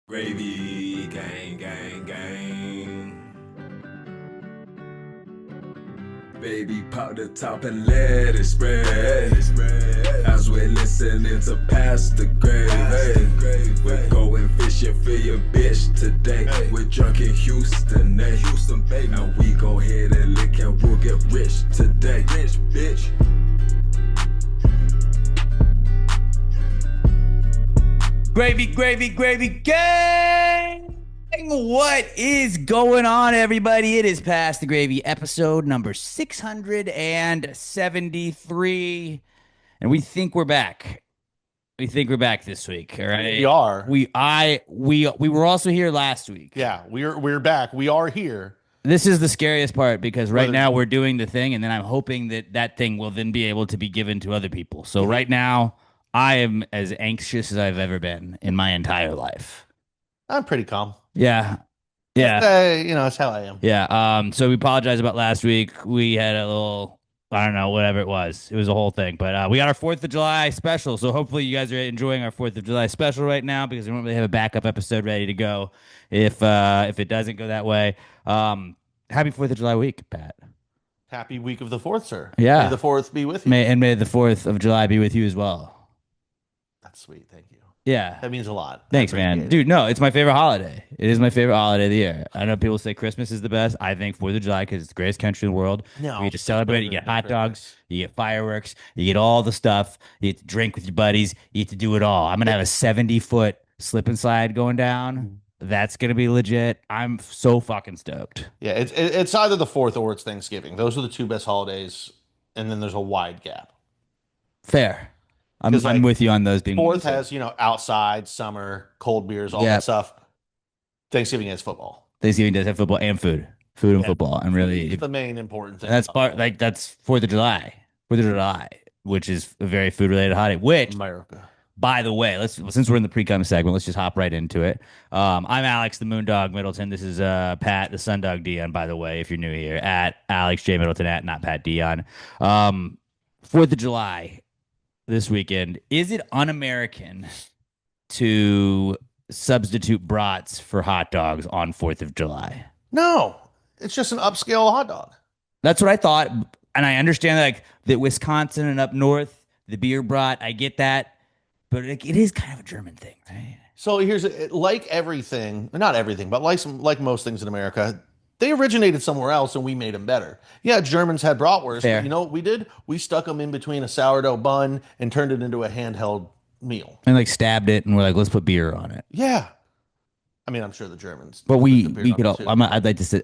Gravy, gang, gang, gang. Baby, pop the top and let it spread. As we're listening to Pass the Gravy. We're going fishing for your bitch today. We're drunk in Houston, baby. And we go ahead and lick and we'll get rich today. Rich, bitch. Gravy gang! What is going on, everybody? It is Past the Gravy, episode number 673, and we think we're back. We think we're back this week. All right, We are. we were also here last week. Yeah, we're back. We are here. This is the scariest part because right Whether- now we're doing the thing, and then I'm hoping that that thing will then be able to be given to other people. So right now, I am as anxious as I've ever been in my entire life. I'm pretty calm. Yeah. Yeah. That's how I am. Yeah. So we apologize about last week. We had a little, I don't know, whatever it was. It was a whole thing. But we got our 4th of July special. So hopefully you guys are enjoying our 4th of July special right now because we don't really have a backup episode ready to go if it doesn't go that way. Happy 4th of July week, Pat. Happy week of the 4th, sir. Yeah. May the 4th be with you. May the 4th of July be with you as well. That's sweet. Thank you. Yeah. That means a lot. Thanks, I man. appreciate it. Dude, no, it's my favorite holiday. It is my favorite holiday of the year. I know people say Christmas is the best. I think 4th of July because it's the greatest country in the world. No, You get to celebrate. You better get than hot dogs. Christmas. You get fireworks. You get all the stuff. You get to drink with your buddies. You get to do it all. I'm going to have a 70-foot slip and slide going down. That's going to be legit. I'm so fucking stoked. Yeah, it's either the 4th or it's Thanksgiving. Those are the two best holidays, and then there's a wide gap. Fair. I'm 'Cause, like, with you on those being 4th has, outside, summer, cold beers, all Yeah. that stuff. Thanksgiving has football. Thanksgiving does have football and food. Food and Yeah. football. I'm really It's the main important thing. that's part like that's 4th of July. 4th of July, which is a very food related holiday, which America. by the way, since we're in the Precome segment, let's just hop right into it. I'm Alex, the Moondog Middleton. This is Pat, the Sundog Dion, by the way, if you're new here, at Alex J. Middleton, at not Pat Dion. 4th of July this weekend. Is it un-American to substitute brats for hot dogs on 4th of July? No, it's just an upscale hot dog. That's what I thought. And I understand like that Wisconsin and up north, the beer brat, I get that. But it is kind of a German thing, right? So here's like everything, not everything, but like most things in America, they originated somewhere else and we made them better. Yeah, Germans had bratwurst. Fair. But you know what we did? We stuck them in between a sourdough bun and turned it into a handheld meal. And like stabbed it and we're like, let's put beer on it. Yeah. I mean, I'm sure the Germans. But put we the beer we on could it all, too.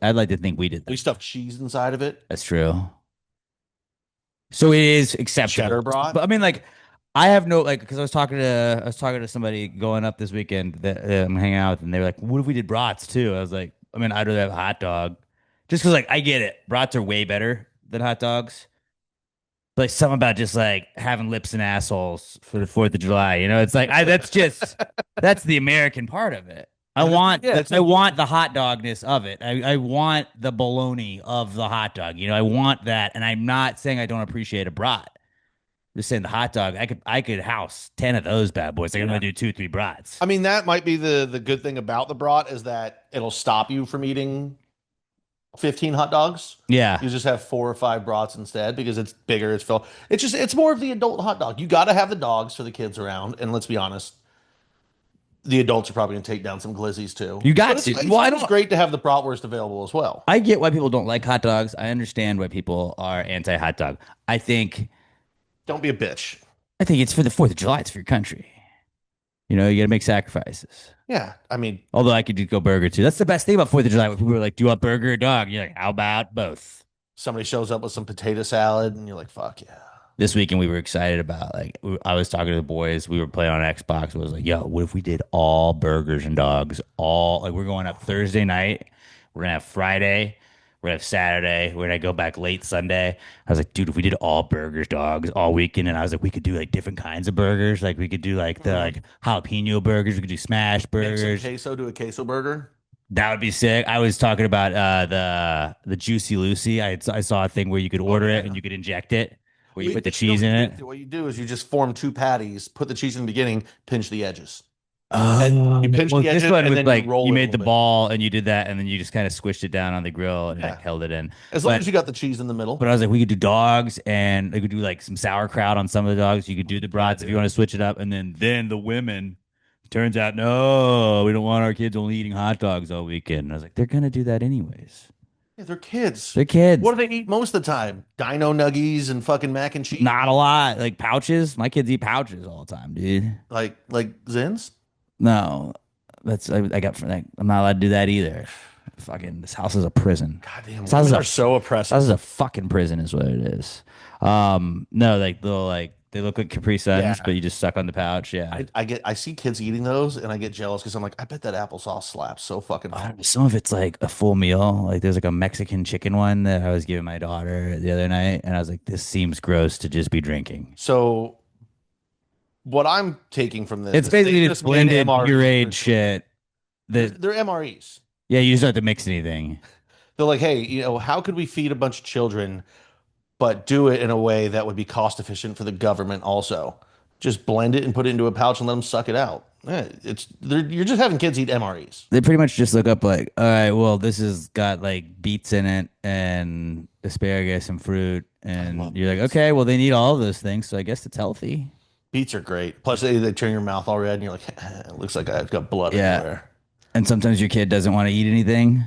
I'd like to think we did that. We stuffed cheese inside of it. That's true. So it is acceptable. Cheddar brat. But I mean like I have no like because I was talking to somebody going up this weekend that I'm hanging out with and they were like, what if we did brats too? I was like, I mean, I'd rather have a hot dog. Just because like I get it. Brats are way better than hot dogs. But like something about just like having lips and assholes for the 4th of July. You know, it's like that's the American part of it. I want the hot dogness of it. I want the bologna of the hot dog. You know, I want that. And I'm not saying I don't appreciate a brat. I'm just saying the hot dog, I could house 10 of those bad boys. Like I'm gonna do 2-3 brats. I mean, that might be the good thing about the brat is that it'll stop you from eating 15 hot dogs. Yeah. You just have 4 or 5 brats instead because it's bigger, it's filled. It's more of the adult hot dog. You got to have the dogs for the kids around, and let's be honest, the adults are probably gonna take down some glizzies too. You got But to. It's, Well, I it's don't- great to have the bratwurst available as well. I get why people don't like hot dogs. I understand why people are anti-hot dog. I think Don't be a bitch. it's for the 4th of July. It's for your country. You know, you got to make sacrifices. Yeah, I mean, Although I could just go burger too. That's the best thing about 4th of July. When people are like, do you want burger or dog? You're like, how about both? somebody shows up with some potato salad, and you're like, "Fuck yeah!" This weekend we were excited about I was talking to the boys. We were playing on Xbox. I was like, yo, what if we did all burgers and dogs? All like we're going up Thursday night. We're gonna have Friday. We're gonna have Saturday. We're gonna go back late Sunday. I was like, dude, if we did all burgers, dogs, all weekend, and I was like, we could do like different kinds of burgers. Like we could do like the like jalapeno burgers. We could do smash Make burgers. some queso, do a queso burger. That would be sick. I was talking about the Juicy Lucy. I saw a thing where you could order it and you could inject it, where you put the cheese in it. What you do is you just form 2 patties, put the cheese in the beginning, pinch the edges. And you pinch Well, the this edges one and was then you like roll you it a made the little bit. ball and you did that, and then you just kind of squished it down on the grill and like Yeah. held it in. As long But as you got the cheese in the middle. but I was like, we could do dogs, and we could do like some sauerkraut on some of the dogs. You could do the brats if you want to switch it up, and then the women. Turns out, no, we don't want our kids only eating hot dogs all weekend. And I was like, they're gonna do that anyways. Yeah, they're kids. They're kids. What do they eat most of the time? Dino nuggies and fucking mac and cheese. Not a lot. Like pouches. My kids eat pouches all the time, dude. Like Zins? No, that's I got from like I'm not allowed to do that either. Fucking this house is a prison. Goddamn, This house is women a are so this oppressive. house is a fucking prison, is what it is. No, like little like they look like Capri Suns, Yeah. but you just suck on the pouch. Yeah. I see kids eating those and I get jealous because I'm like, I bet that applesauce slaps so fucking I hard. don't know, some of it's like a full meal. Like there's like a Mexican chicken one that I was giving my daughter the other night, and I was like, this seems gross to just be drinking. So what I'm taking from this It's is they basically just just made blended MREs pureed for- shit. That They're MREs. yeah, you just don't have to mix anything. They're like, hey, how could we feed a bunch of children, but do it in a way that would be cost efficient for the government also? Just blend it and put it into a pouch and let them suck it out. You're just having kids eat MREs. They pretty much just look up like, all right, well, this has got like beets in it and asparagus and fruit, and you're like, okay, well, they need all of those things, so I guess it's healthy. Beets are great. Plus, they turn your mouth all red, and you're like, it looks like I've got blood Yeah. everywhere. And sometimes your kid doesn't want to eat anything,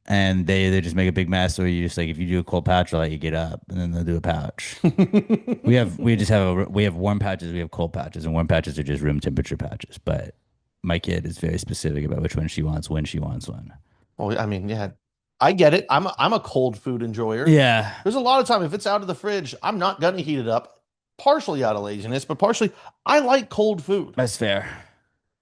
and they just make a big mess. Or you just like, if you do a cold pouch, I'll let you get up, and then they'll do a pouch. we have warm pouches, we have cold pouches, and warm pouches are just room temperature pouches. But my kid is very specific about which one she wants when she wants one. Well, I mean, yeah, I get it. I'm a cold food enjoyer. Yeah, There's a lot of time if it's out of the fridge, I'm not gonna heat it up. Partially out of laziness, but partially I like cold food. that's fair.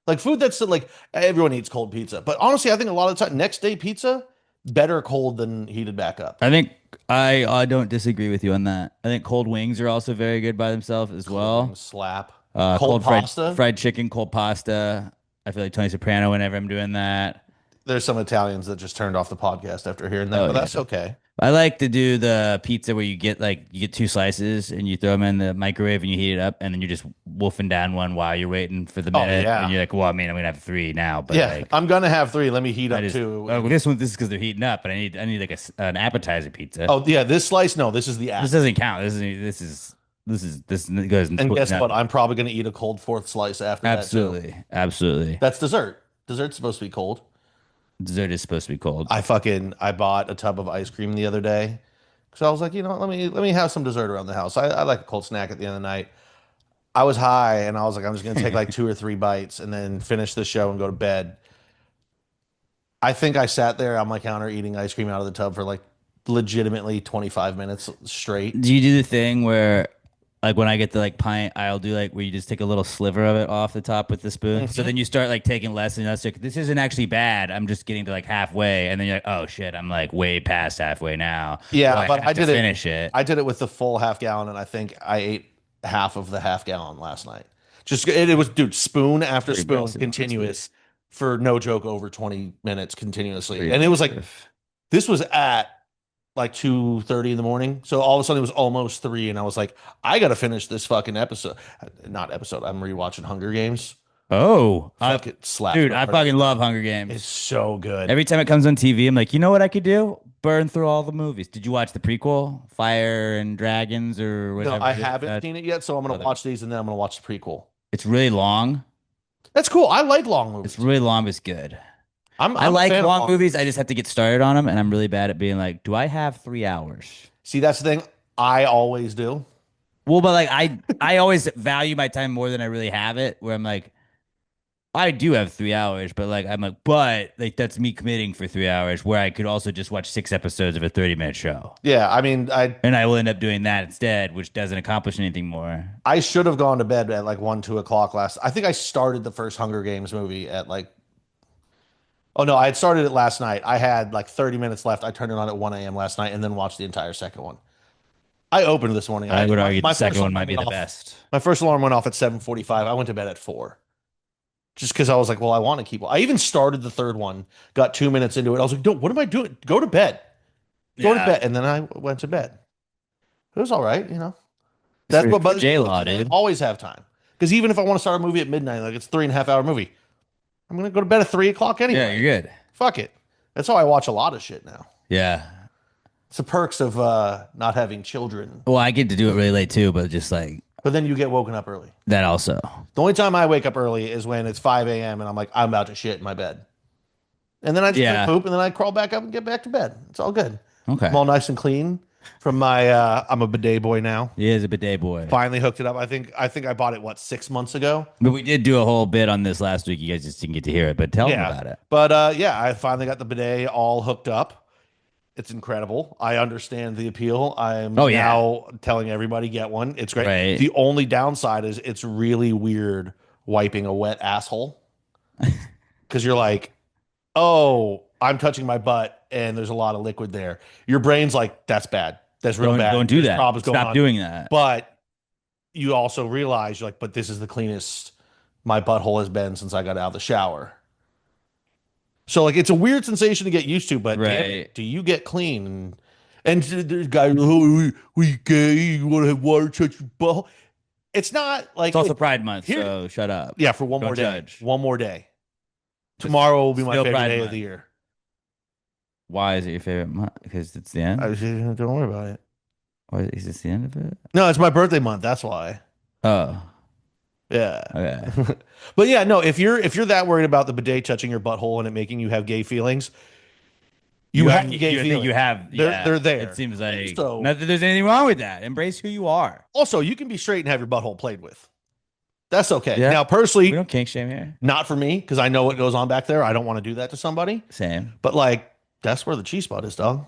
Like food that's like everyone eats cold pizza. But honestly, I think a lot of the time next day pizza better cold than heated back up. I think I don't disagree with you on that. I think cold wings are also very good by themselves as well. Slap. Cold pasta. fried chicken, cold pasta. I feel like Tony Soprano whenever I'm doing that. There's some Italians that just turned off the podcast after hearing that, Oh, but yeah. that's okay. I like to do the pizza where you get two slices and you throw them in the microwave and you heat it up, and then you're just wolfing down one while you're waiting for the Oh, minute. yeah. And you're like, well, I mean, I'm gonna have three now, but Yeah, like I'm gonna have 3. Let me heat I up just, 2. oh, this is because they're heating up, but I need like an appetizer pizza. Oh yeah, this slice. No, this is the This app. doesn't count. This goes And guess what? I'm probably gonna eat a cold 4th slice after that too. Absolutely. That's dessert. Dessert's supposed to be cold. Dessert is supposed to be cold. I bought a tub of ice cream the other day because I was like, let me have some dessert around the house. I like a cold snack at the end of the night. I was high and I was like, I'm just gonna take like 2 or 3 bites and then finish the show and go to bed. I think I sat there on my counter eating ice cream out of the tub for like legitimately 25 minutes straight. Do you do the thing where, like, when I get the like pint, I'll do like where you just take a little sliver of it off the top with the spoon. So then you start like taking less and less. Like, this isn't actually bad. I'm just getting to like halfway, and then you're like, oh shit, I'm like way past halfway now. Yeah, Well, but have I to did it. finish it. I did it with the full half gallon, and I think I ate half of the half gallon last night. Just it was, dude, spoon after Pretty spoon, aggressive, continuous for no joke, over 20 minutes continuously, Pretty and it was like aggressive. this was at like 2:30 in the morning. So all of a sudden it was almost 3, and I was like, I gotta finish this fucking episode. Not episode. I'm rewatching Hunger Games. Oh, Fuck it, slap. dude, I fucking love Hunger Games. It's so good. Every time it comes on TV, I'm like, you know what I could do? Burn through all the movies. Did you watch the prequel, Fire and Dragons, or No, whatever? I haven't seen it yet, so I'm gonna watch these and then I'm gonna watch the prequel. It's really long. That's cool. I like long movies. It's really long, but it's good. I'm I a like fan of long movies. I just have to get started on them, and I'm really bad at being like, do I have 3 hours? See, that's the thing. I always do. Well, but like I always value my time more than I really have it. Where I'm like, I do have 3 hours, but like I'm like, but like that's me committing for 3 hours. Where I could also just watch 6 episodes of a 30-minute show, Yeah, I mean, and I will end up doing that instead, which doesn't accomplish anything more. I should have gone to bed at like 1, 2 o'clock last. I think I started the first Hunger Games movie at like. Oh no, I had started it last night. I had like 30 minutes left. I turned it on at 1 a.m. last night and then watched the entire second one. I opened this morning. I would argue my the second first one might be went the off- best. My first alarm went off at 7:45. I went to bed at 4. Just because I was like, well, I want to keep. I even started the third one, got 2 minutes into it. I was like, no, what am I doing? Go to bed. Go to Yeah. bed. And then I went to bed. It was all right, That's what J-Law, dude. always have time. Because even if I want to start a movie at midnight, like it's a 3.5 hour movie, I'm gonna go to bed at 3 o'clock Yeah, anyway. you're good. Fuck it. That's how I watch a lot of shit now. Yeah. It's the perks of not having children. Well, I get to do it really late too, but just like But then you get woken up early. that also. The only time I wake up early is when it's 5 a.m. and I'm like, I'm about to shit in my bed. And then I just Yeah. poop and then I crawl back up and get back to bed. It's all good. Okay. I'm all nice and clean from my I'm a bidet boy now. He is a bidet boy. Finally hooked it up. I think I bought it 6 months ago. But we did do a whole bit on this last week. You guys just didn't get to hear it, but tell them about it. But yeah, I finally got the bidet all hooked up. It's incredible. I understand the appeal. I'm now telling everybody get one. It's great. Right. The only downside is it's really weird wiping a wet asshole because you're like, oh, I'm touching my butt and there's a lot of liquid there. Your brain's like, that's bad. That's real bad. Don't do There's that. problems going Stop on. doing that. But you also realize you're like, but this is the cleanest my butthole has been since I got out of the shower. So like it's a weird sensation to get used to, but damn it, do you get clean? And there's guys, oh, we gay, you want to have water touch your butthole? It's not like It's also Pride Month, so shut up. Yeah, for one Don't more judge. day. One more day. Tomorrow will be my Still favorite Pride day of Month. the year. Why is it your favorite month? Because it's the end? Don't worry about it. Or is this the end of it? No, it's my birthday month. That's why. Oh, Yeah. okay. But yeah, no, if you're that worried about the bidet touching your butthole and it making you have gay feelings, you have gay feelings. You have. They're there. It seems like So- not that there's anything wrong with that. Embrace who you are. Also, you can be straight and have your butthole played with. That's okay. Yeah. Now, We personally, don't kink shame here. not for me because I know what goes on back there. I don't want to do that to somebody. Same. But like, that's where the cheese spot is, dog.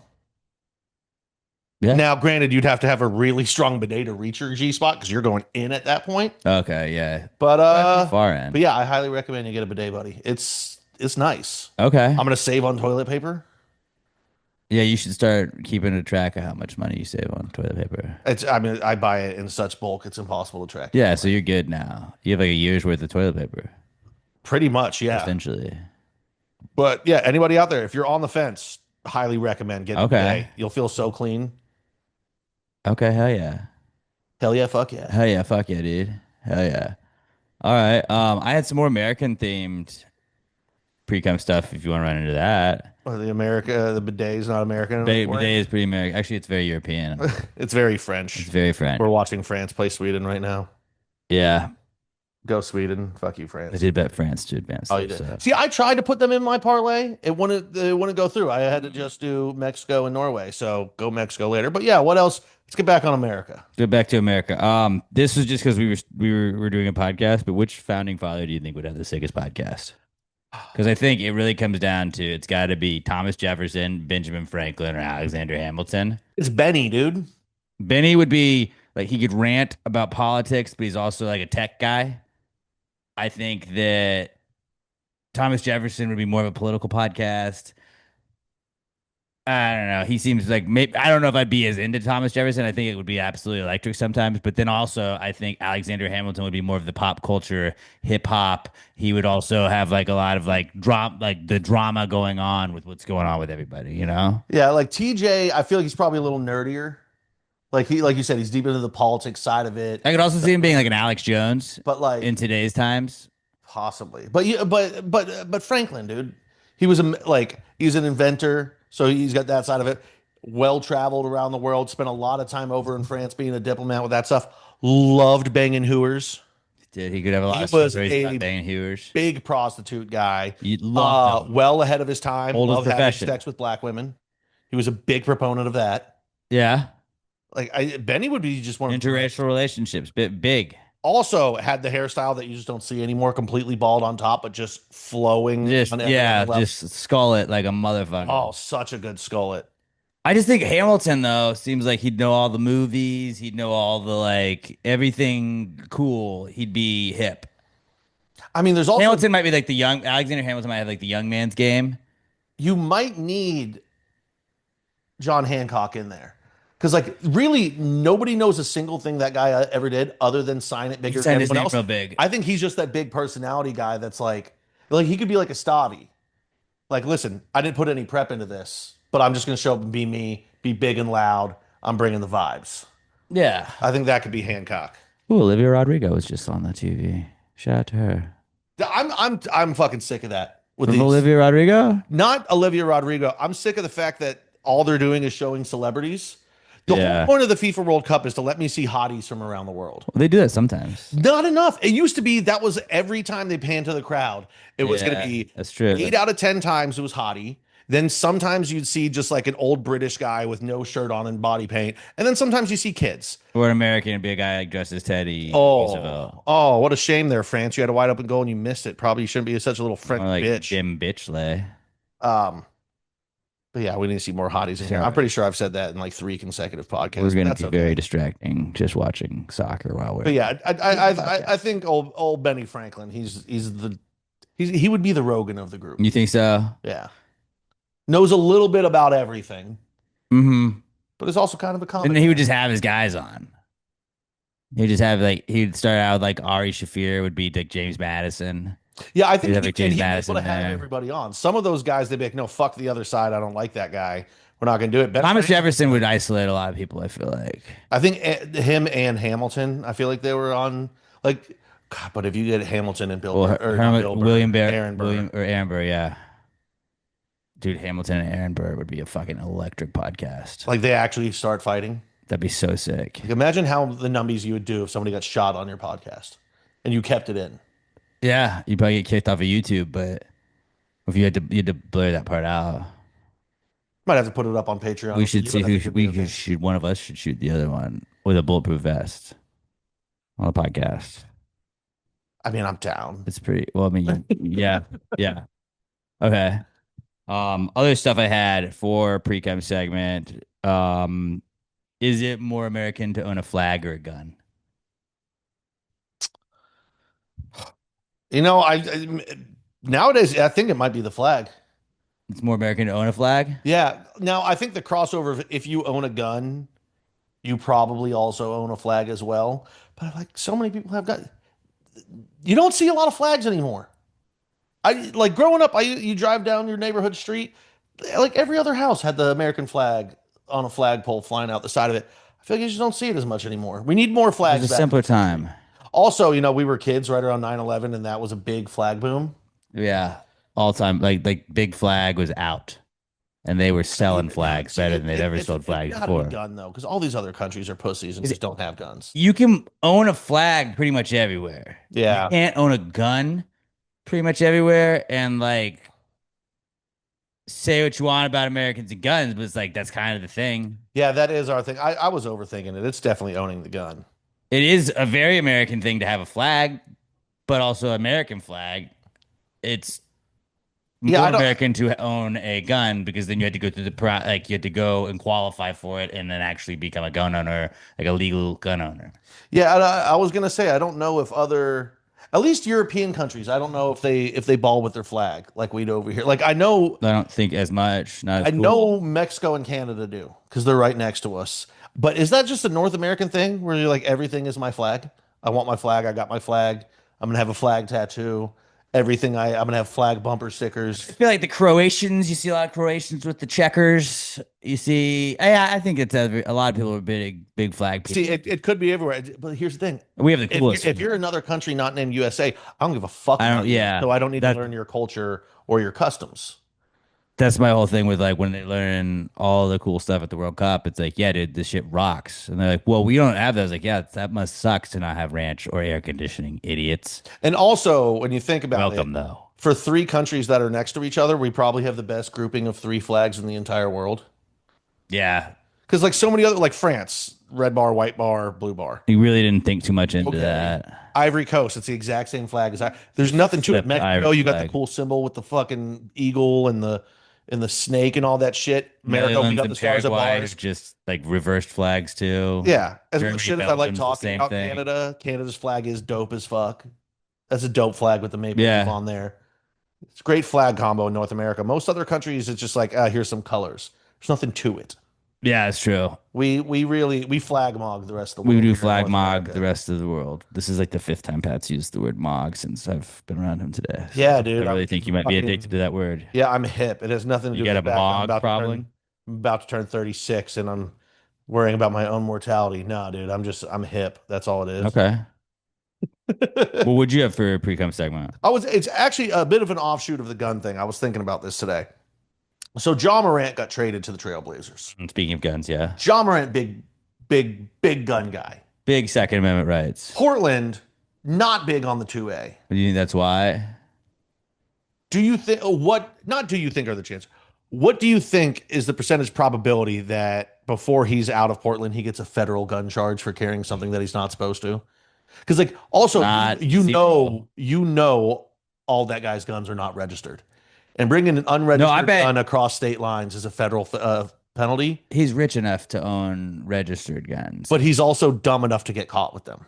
Yeah. Now, granted, you'd have to have a really strong bidet to reach your G spot because you're going in at that point. Okay. Yeah. But Far end. but yeah, I highly recommend you get a bidet, buddy. It's nice. Okay. I'm gonna save on toilet paper. Yeah, you should start keeping a track of how much money you save on toilet paper. I mean, I buy it in such bulk; it's impossible to track. Yeah, so you're good now. You have like a year's worth of toilet paper, Pretty much, yeah. essentially. But yeah, anybody out there, if you're on the fence, highly recommend getting a Okay. bidet. You'll feel so clean. Okay, hell yeah. Hell yeah, fuck yeah. Hell yeah, fuck yeah, dude. Hell yeah. All right. I had some more American themed pre-cum stuff if you want to run into that. Or the bidet is not American. Bidet is pretty American. Actually, it's very European. It's very French. It's very French. We're watching France play Sweden right now. Yeah. Go Sweden. Fuck you, I France. did bet France to advance. Oh, you though, did. so. See, I tried to put them in my parlay. It wouldn't go through. I had to just do Mexico and Norway. So go Mexico later. But yeah, what else? Let's get back on America. Go back to America. This was just because we were doing a podcast, but which founding father do you think would have the sickest podcast? Because I think it really comes down to it's got to be Thomas Jefferson, Benjamin Franklin, or Alexander Hamilton. It's Benny, dude. Benny would be like he could rant about politics, but he's also like a tech guy. I think that Thomas Jefferson would be more of a political podcast. I don't know. He seems like maybe I don't know if I'd be as into Thomas Jefferson. I think it would be absolutely electric sometimes. But then also, I think Alexander Hamilton would be more of the pop culture, hip hop. He would also have like a lot of like the drama going on with what's going on with everybody. You know? Yeah, like TJ, I feel like he's probably a little nerdier. Like you said, he's deep into the politics side of it. I could also see him being like an Alex Jones, But like in today's times. possibly. But Franklin, dude, he was he's an inventor, so he's got that side of it. Well traveled around the world, spent a lot of time over in France being a diplomat with that stuff. Loved banging hooers. Did he could have a lot He of was stories a about banging hewers. Big prostitute guy. You'd love him. Well ahead of his time. Old as Loved having profession. sex with black women. He was a big proponent of that. Yeah, Benny would be just one of interracial relationships, big. also had the hairstyle that you just don't see anymore, completely bald on top, but just flowing. Just on every yeah, level. just skull it like a motherfucker. Oh, such a good skullet. I just think Hamilton though seems like he'd know all the movies, he'd know all the like everything cool. He'd be hip. I mean, there's also Hamilton might be like the young Alexander Hamilton might have like the young man's game. you might need John Hancock in there. Because like really nobody knows a single thing that guy ever did other than sign it bigger Signed than his everyone name else. real big. I think he's just that big personality guy that's like he could be like a Stavi. Like, listen, I didn't put any prep into this, but I'm just gonna show up and be me, be big and loud. I'm bringing the vibes. Yeah. I think that could be Hancock. Ooh, Olivia Rodrigo was just on the TV. Shout out to her. I'm fucking sick of that with From these. Olivia Rodrigo? Not Olivia Rodrigo. I'm sick of the fact that all they're doing is showing celebrities. The whole Yeah. point of the FIFA World Cup is to let me see hotties from around the world. Well, they do that sometimes. Not enough. It used to be that was every time they pan to the crowd, it was going to Yeah, be that's true. 8 out of 10 times it was hottie. Then sometimes you'd see just like an old British guy with no shirt on and body paint. And then sometimes you see kids. Or an American and be a guy like dressed as Teddy Roosevelt. Oh, what a shame there, France. You had a wide open goal and you missed it. Probably you shouldn't be such a little More French like bitch. Jim Bitchley. Um, but yeah, we need to see more hotties in here. I'm Sorry. pretty sure I've said that in like 3 consecutive podcasts. We're But going to that's be okay. very distracting just watching soccer while we're. But yeah, I think old Benny Franklin. He would be the Rogan of the group. You think so? Yeah, knows a little bit about everything, Mm-hmm. but is also kind of a comic. And he would just have his guys on. He'd just have like he'd start out with like Ari Shafir would be like James Madison. Yeah, I He'd think have like and James he'd be Madison able to have there. everybody on. Some of those guys, they'd be like, no, fuck the other side. I don't like that guy. We're not going to do it. Ben Thomas Franklin, Jefferson would isolate a lot of people, I feel like. I think him and Hamilton. I feel like they were on like, God, but if you get Hamilton and Bill Well, Burr, or not Bill Burr, William Bear, Aaron Burr. William or Aaron Burr, yeah. Dude, Hamilton and Aaron Burr would be a fucking electric podcast. Like they actually start fighting. That'd be so sick. Like, imagine how the numbies you would do if somebody got shot on your podcast and you kept it in. Yeah, you'd probably get kicked off of YouTube, but if you had to blur that part out. Might have to put it up on Patreon. We should You see would have who to should, give me we a could thing. shoot. One of us should shoot the other one with a bulletproof vest on the podcast. I mean, I'm down. It's pretty well. I mean, yeah, yeah. Okay. Other stuff I had for pre-chem segment. Is it more American to own a flag or a gun? You know, nowadays I think it might be the flag. It's more American to own a flag. Yeah. Now I think the crossover, if you own a gun, you probably also own a flag as well. But like so many people have got, you don't see a lot of flags anymore. I like growing up. You drive down your neighborhood street, like every other house had the American flag on a flagpole flying out the side of it. I feel like you just don't see it as much anymore. We need more It flags was a back. simpler time. Also, we were kids right around 9/11, and that was a big flag boom. Yeah, all time. Like Big Flag was out, and they were selling flags better than they'd ever sold flags It's gotta be before. done though, because all these other countries are pussies and just don't have guns. You can own a flag pretty much everywhere. Yeah. You can't own a gun pretty much everywhere, and like say what you want about Americans and guns, but it's like that's kind of the thing. Yeah, that is our thing. I was overthinking it. It's definitely owning the gun. It is a very American thing to have a flag, but also American flag. It's Yeah, more I don't. American to own a gun because then you had to go through like you had to go and qualify for it and then actually become a gun owner, like a legal gun owner. Yeah, I was gonna say I don't know if other, at least European countries, I don't know if they ball with their flag like we do over here. Like I don't think as much. Not as I cool. know Mexico and Canada do because they're right next to us. But is that just a North American thing where you're like everything is my flag? I want my flag. I got my flag. I'm gonna have a flag tattoo. I'm gonna have flag bumper stickers. I feel like the Croatians, you see a lot of Croatians with the checkers. You see, yeah, I think it's a lot of people are big flag people. See, it could be everywhere. But here's the thing: We have the if coolest. you're another country not named USA, I don't give a fuck. I don't- about you, yeah, so I don't need that- to learn your culture or your customs. That's my whole thing with like when they learn all the cool stuff at the World Cup. It's like, yeah, dude, this shit rocks. And they're like, well, we don't have that. I was like, yeah, that must suck to not have ranch or air conditioning, idiots. And also, when you think about Welcome it, though. for 3 countries that are next to each other, we probably have the best grouping of 3 flags in the entire world. Yeah, Because like so many other, like France, red bar, white bar, blue bar. you really didn't think too much into Okay. that. Ivory Coast, it's the exact same flag as I. There's nothing to it. Except Mexico, Ivory you got the flag. cool symbol with the fucking eagle and the snake and all that shit. America, we Netherlands got and the stars of Paraguay bars. are just like reversed flags too. Yeah, as Germany, much shit as I like Belgium's the talking same about thing. Canada, Canada's flag is dope as fuck. That's a dope flag with the maple Yeah. leaf on there. It's a great flag combo in North America. Most other countries, it's just like, here's some colors. There's nothing to it. Yeah, it's true. We flag mog the rest of the We world. do here in flag North mog America. the rest of the world. This is like the 5th time Pat's used the word mog since I've been around him today. Yeah, dude. I really think you might be addicted to that word. Yeah, I'm hip. It has nothing to You do got with a the fact that mog problem? I'm about to turn 36 and I'm worrying about my own mortality. No, dude, I'm hip. That's all it is. Okay. What would you have for a pre-cum segment? It's actually a bit of an offshoot of the gun thing. I was thinking about this today. So John Morant got traded to the Trailblazers. And speaking of guns, yeah. John Morant, big gun guy. Big Second Amendment rights. Portland, not big on the 2A. Do you think that's why? Do you think not do you think are the chances? What do you think is the percentage probability that before he's out of Portland, he gets a federal gun charge for carrying something that he's not supposed to? Because like also Not you know all that guy's guns are not registered. And bringing an No, I unregistered bet gun across state lines is a federal penalty, he's rich enough to own registered guns. but he's also dumb enough to get caught with them.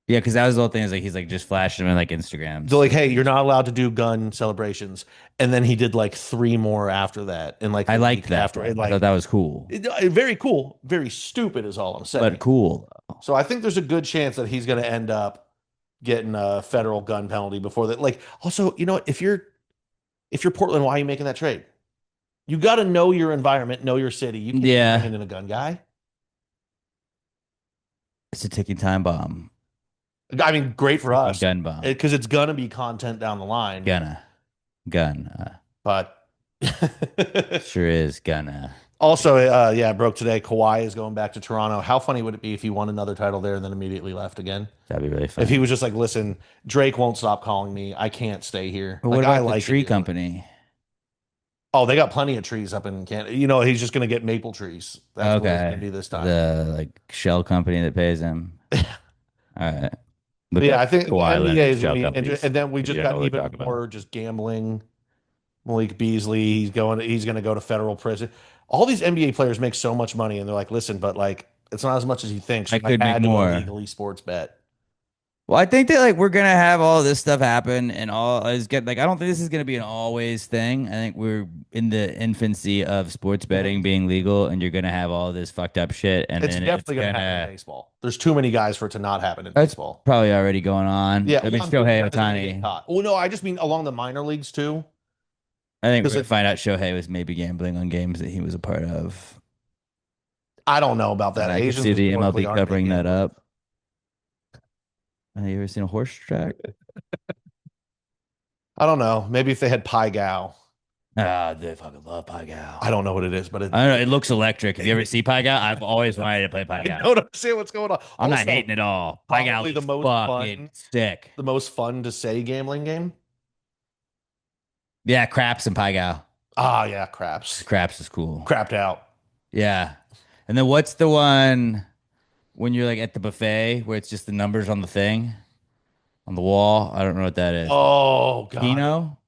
Yeah, because that was the whole thing. Is like he's like just flashing them in like Instagrams. They're like, hey, you're not allowed to do gun celebrations. And then he did like three more after that. And like I the liked week that. after. I And like thought that was cool, very cool, very stupid is all I'm saying. but cool. So I think there's a good chance that he's going to end up getting a federal gun penalty before that. Like, also, you know what? If you're Portland, why are you making that trade? You got to know your environment, know your city. You can't Yeah. bring in a gun guy. It's a ticking time bomb. I mean, great for us Gun bomb. because it's going to be content down the line. Gun. But Sure is gonna. also, yeah, broke today. Kawhi is going back to Toronto. How funny would it be if he won another title there and then immediately left again? That'd be really fun. If he was just like, listen, Drake won't stop calling me. I can't stay here. But Like, what about I the like tree it. company? Oh, they got plenty of trees up in Canada. You know, he's just going to get maple trees. That's what he's going to do this time. The like shell company that pays him. All right. But yeah, I think the Kawhi NBA Leonard, is shell going to be, companies. and then we If just you don't got know what we're even talking more just gambling. Malik Beasley, he's going to go to federal prison. All these NBA players make so much money, and they're like, listen, but like, it's not as much as you think. So I could make had to more. illegally sports bet. Well, I think that like we're gonna have all this stuff happen, and all is get like I don't think this is gonna be an always thing. I think we're in the infancy of sports betting being legal, and you're gonna have all this fucked up shit, and It's then definitely going to happen in baseball. There's too many guys for it to not happen in That's baseball. probably already going on. Yeah, I mean, Shohei Ohtani. Well, no, I just mean along the minor leagues too. I think we're 'Cause gonna find out Shohei was maybe gambling on games that he was a part of. I don't know about that. And I can Asians see the historically MLB aren't covering big that gamblers. up. Have you ever seen a horse track? I don't know. Maybe if they had Pai Gow. Ah, they fucking love Pai Gow. I don't know what it is, but I don't know. It looks electric. Have you ever seen Pai Gow? I've always wanted to play Pai I Gow. don't understand what's going on. I'm not Also, hating at all. Pai Gow probably looks the most fucking fun- sick. the most fun to say gambling game. Yeah, craps and Pai Gow. Ah, yeah, craps. Craps is cool. Crapped out. Yeah. And then what's the one when you're like at the buffet where it's just the numbers on the thing on the wall? I don't know what that is. Oh, God.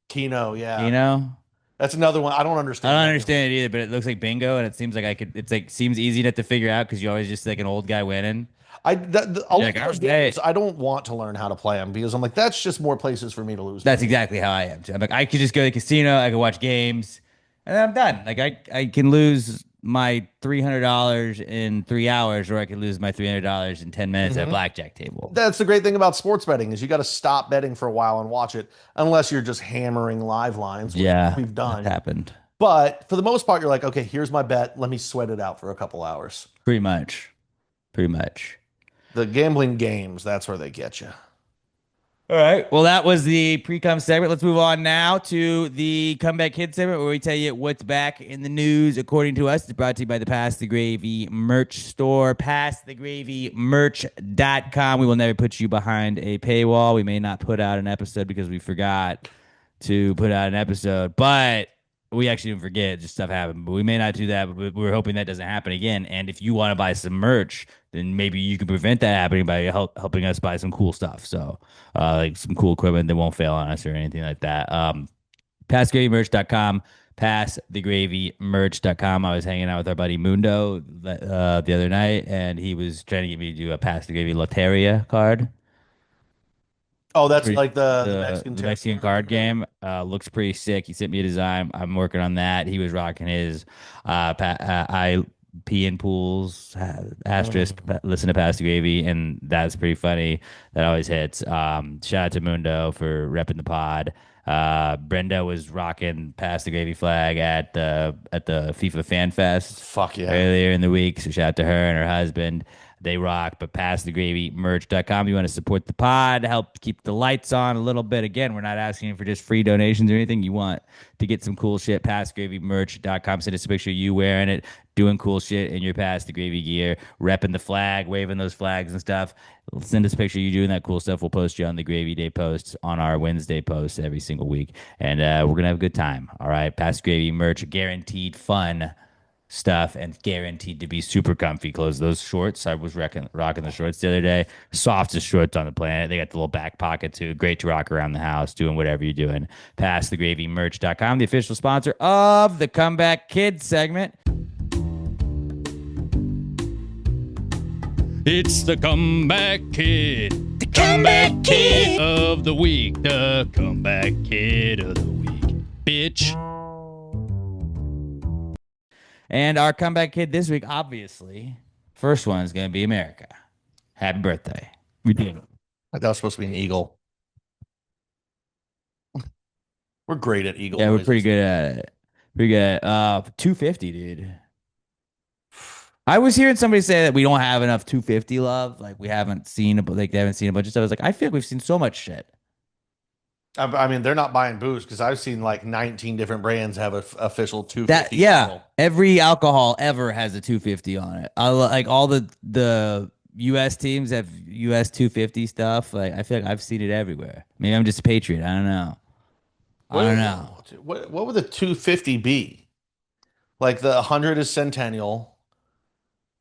Keno? Yeah. Keno? That's another one. I don't I understand. don't that. understand it either, but it looks like bingo, and it seems like it's like seems easy enough to figure out because you always just like an old guy winning. All Like, of those okay. games, I don't want to learn how to play them because I'm like, that's just more places for me to lose. That's money. exactly how I am. I'm like, I could just go to the casino, I could watch games, and then I'm done. Like I can lose my $300 in 3 hours, or I could lose my $300 in 10 minutes at a blackjack table. That's the great thing about sports betting is you got to stop betting for a while and watch it, unless you're just hammering live lines. Which Yeah, we've done. that happened. But for the most part, you're like, okay, here's my bet. Let me sweat it out for a couple hours. Pretty much. The gambling games, that's where they get you. All right. Well, that was the pre-com segment. Let's move on now to the Comeback Kid segment where we tell you what's back in the news according to us. It's brought to you by the Pass the Gravy merch store, passthegravymerch.com. We will never put you behind a paywall. We may not put out an episode because we forgot to put out an episode, but we actually didn't forget. Just stuff happened, but we may not do that. But we're hoping that doesn't happen again. And if you want to buy some merch, then maybe you can prevent that happening by helping us buy some cool stuff. So, like some cool equipment that won't fail on us or anything like that. PassGravyMerch.com, PassTheGravyMerch.com. I was hanging out with our buddy Mundo the other night, and he was trying to get me to do a Pass the Gravy Loteria card. Oh, that's like the Mexican card game. Looks pretty sick. He sent me a design. I'm working on that. He was rocking his I pee in pools asterisk. Listen to Pass the Gravy, and that's pretty funny. That always hits. Shout out to Mundo for repping the pod. Brenda was rocking Pass the Gravy flag at the FIFA Fan Fest. Fuck yeah. Earlier in the week. So shout out to her and her husband. They rock. But passthegravymerch.com. You want to support the pod, help keep the lights on a little bit. Again, we're not asking for just free donations or anything. You want to get some cool shit, passthegravymerch.com. Send us a picture of you wearing it, doing cool shit in your Pass the Gravy gear, repping the flag, waving those flags and stuff. Send us a picture of you doing that cool stuff. We'll post you on the Gravy Day posts, on our Wednesday posts every single week. And we're going to have a good time. All right. Pass the Gravy merch, guaranteed fun stuff and guaranteed to be super comfy clothes. Those shorts, I was rocking the shorts the other day. Softest shorts on the planet. They got the little back pocket too. Great to rock around the house, doing whatever you're doing. PassTheGravyMerch.com, the official sponsor of the Comeback Kids segment. It's the Comeback Kid. The Comeback Kid of the week. The Comeback Kid of the week. Bitch. And our comeback kid this week, obviously, first one is going to be America. Happy birthday. We did it. That was supposed to be an eagle. We're great at eagle Yeah, we're noises. pretty good at it. Pretty good at it. 250, dude. I was hearing somebody say that we don't have enough 250 love. Like, we haven't seen a bunch of stuff. I was like, I feel like we've seen so much shit. I mean, they're not buying booze because I've seen like 19 different brands have a official 250. Yeah, bottle. every alcohol ever has a 250 on it. Like all the U.S. teams have U.S. 250 stuff. Like, I feel like I've seen it everywhere. Maybe I'm just a patriot. I don't know. I don't know. What would the 250 be? Like the 100 is Centennial.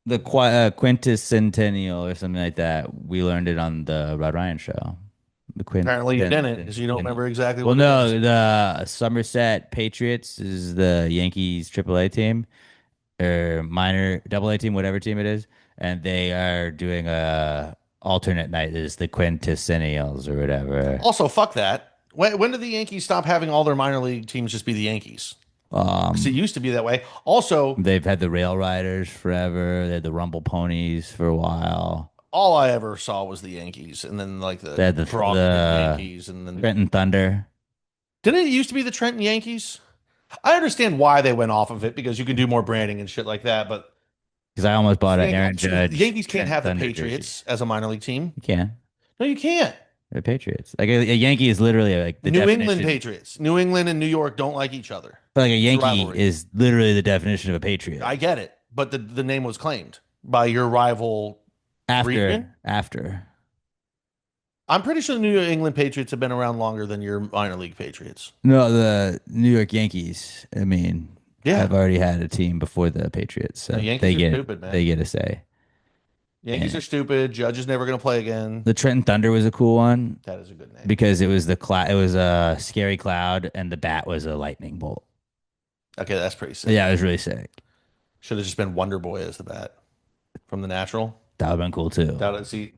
The quinticentennial or something like that. We learned it on the Rod Ryan show. The Apparently you didn't because you don't remember exactly Well, what it no, is. the Somerset Patriots is the Yankees AAA team or minor AA team, whatever team it is, and they are doing a alternate night is the quinticennials or whatever. Also, fuck that. When did the Yankees stop having all their minor league teams just be the Yankees? Because it used to be that way. Also, They've had the Rail Riders forever. They had the Rumble Ponies for a while. all I ever saw was the Yankees, and then like They had the Yankees, and then Trenton Thunder. didn't it used to be the Trenton Yankees? I understand why they went off of it because you can do more branding and shit like that, but Because I almost bought an the Aaron Judge. the Yankees can't Trenton have the Thunder Patriots as a minor league team. jersey. You can. No, you can't. They're Patriots. Like a Yankee is literally like the New definition. England Patriots. New England and New York don't like each other. But like a Yankee rivalry. is literally the definition of a Patriot. I get it, but the name was claimed by your rival. region? After. I'm pretty sure the New England Patriots have been around longer than your minor league Patriots. No, the New York Yankees. I mean, Yeah. have already had a team before the Patriots, so The Yankees they are get stupid, man. they get a say. Yankees Yeah. are stupid. Judge is never going to play again. The Trenton Thunder was a cool one That is a good name. because it was it was a scary cloud and the bat was a lightning bolt. Okay, that's pretty sick. Yeah, it was really sick. Should have just been Wonder Boy as the bat from the Natural. That would have been cool too. See,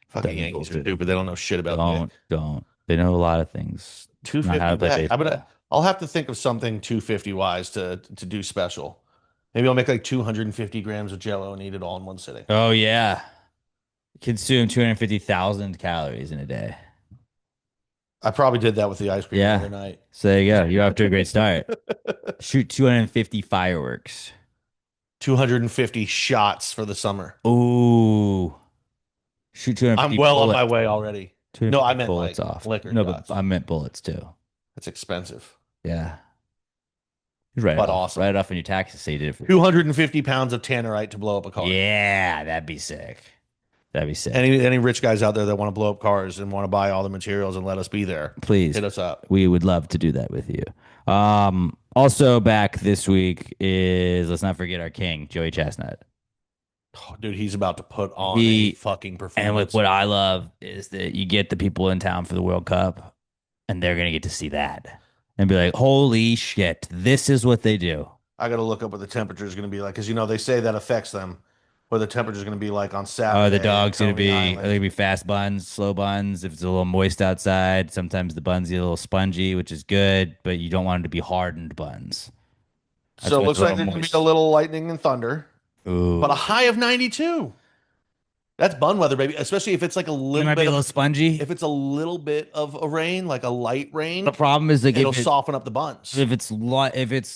fucking That'd be Yankees cool, are too. stupid. They don't know shit about Don't. They know a lot of things. Not how to play 250. baseball. I'll have to think of something 250 wise to do special. Maybe I'll make like 250 grams of Jello and eat it all in one sitting. Oh yeah, consume 250,000 calories in a day. I probably did that with the ice cream Yeah. the other night. So there you go. You're off to a great start. Shoot 250 fireworks. 250 shots for the summer. Ooh. Shoot 250 I'm well on bullets. my way already. 250 No, I meant bullets like off. liquor No, shots. but I meant bullets too. That's expensive. Yeah. Right But off. awesome. Right off on your taxes. So you did it for 250 pounds of tannerite to blow up a car. Yeah, that'd be sick. That'd be sick. Any rich guys out there that want to blow up cars and want to buy all the materials and let us be there, Please. hit us up. We would love to do that with you. Also back this week is, let's not forget our king, Joey Chestnut. Oh, dude, he's about to put on He- a fucking performance. And with what I love is that you get the people in town for the World Cup and they're going to get to see that and be like, holy shit, this is what they do. I got to look up what the temperature is going to be like because they say that affects them. What the temperature is going to be like on Saturday. Oh, the dog's going to Coney be, Island. are they going to be fast buns, slow buns. If it's a little moist outside, sometimes the buns get a little spongy, which is good, but you don't want them to be hardened buns. That's So it why looks it's a like little there's going to moist. be a little lightning and thunder, Ooh. but a high of 92. That's bun weather, baby. Especially if it's like a It little might be bit a little of spongy. if it's a little bit of a rain, like a light The rain, problem is like it'll soften up the buns. if it's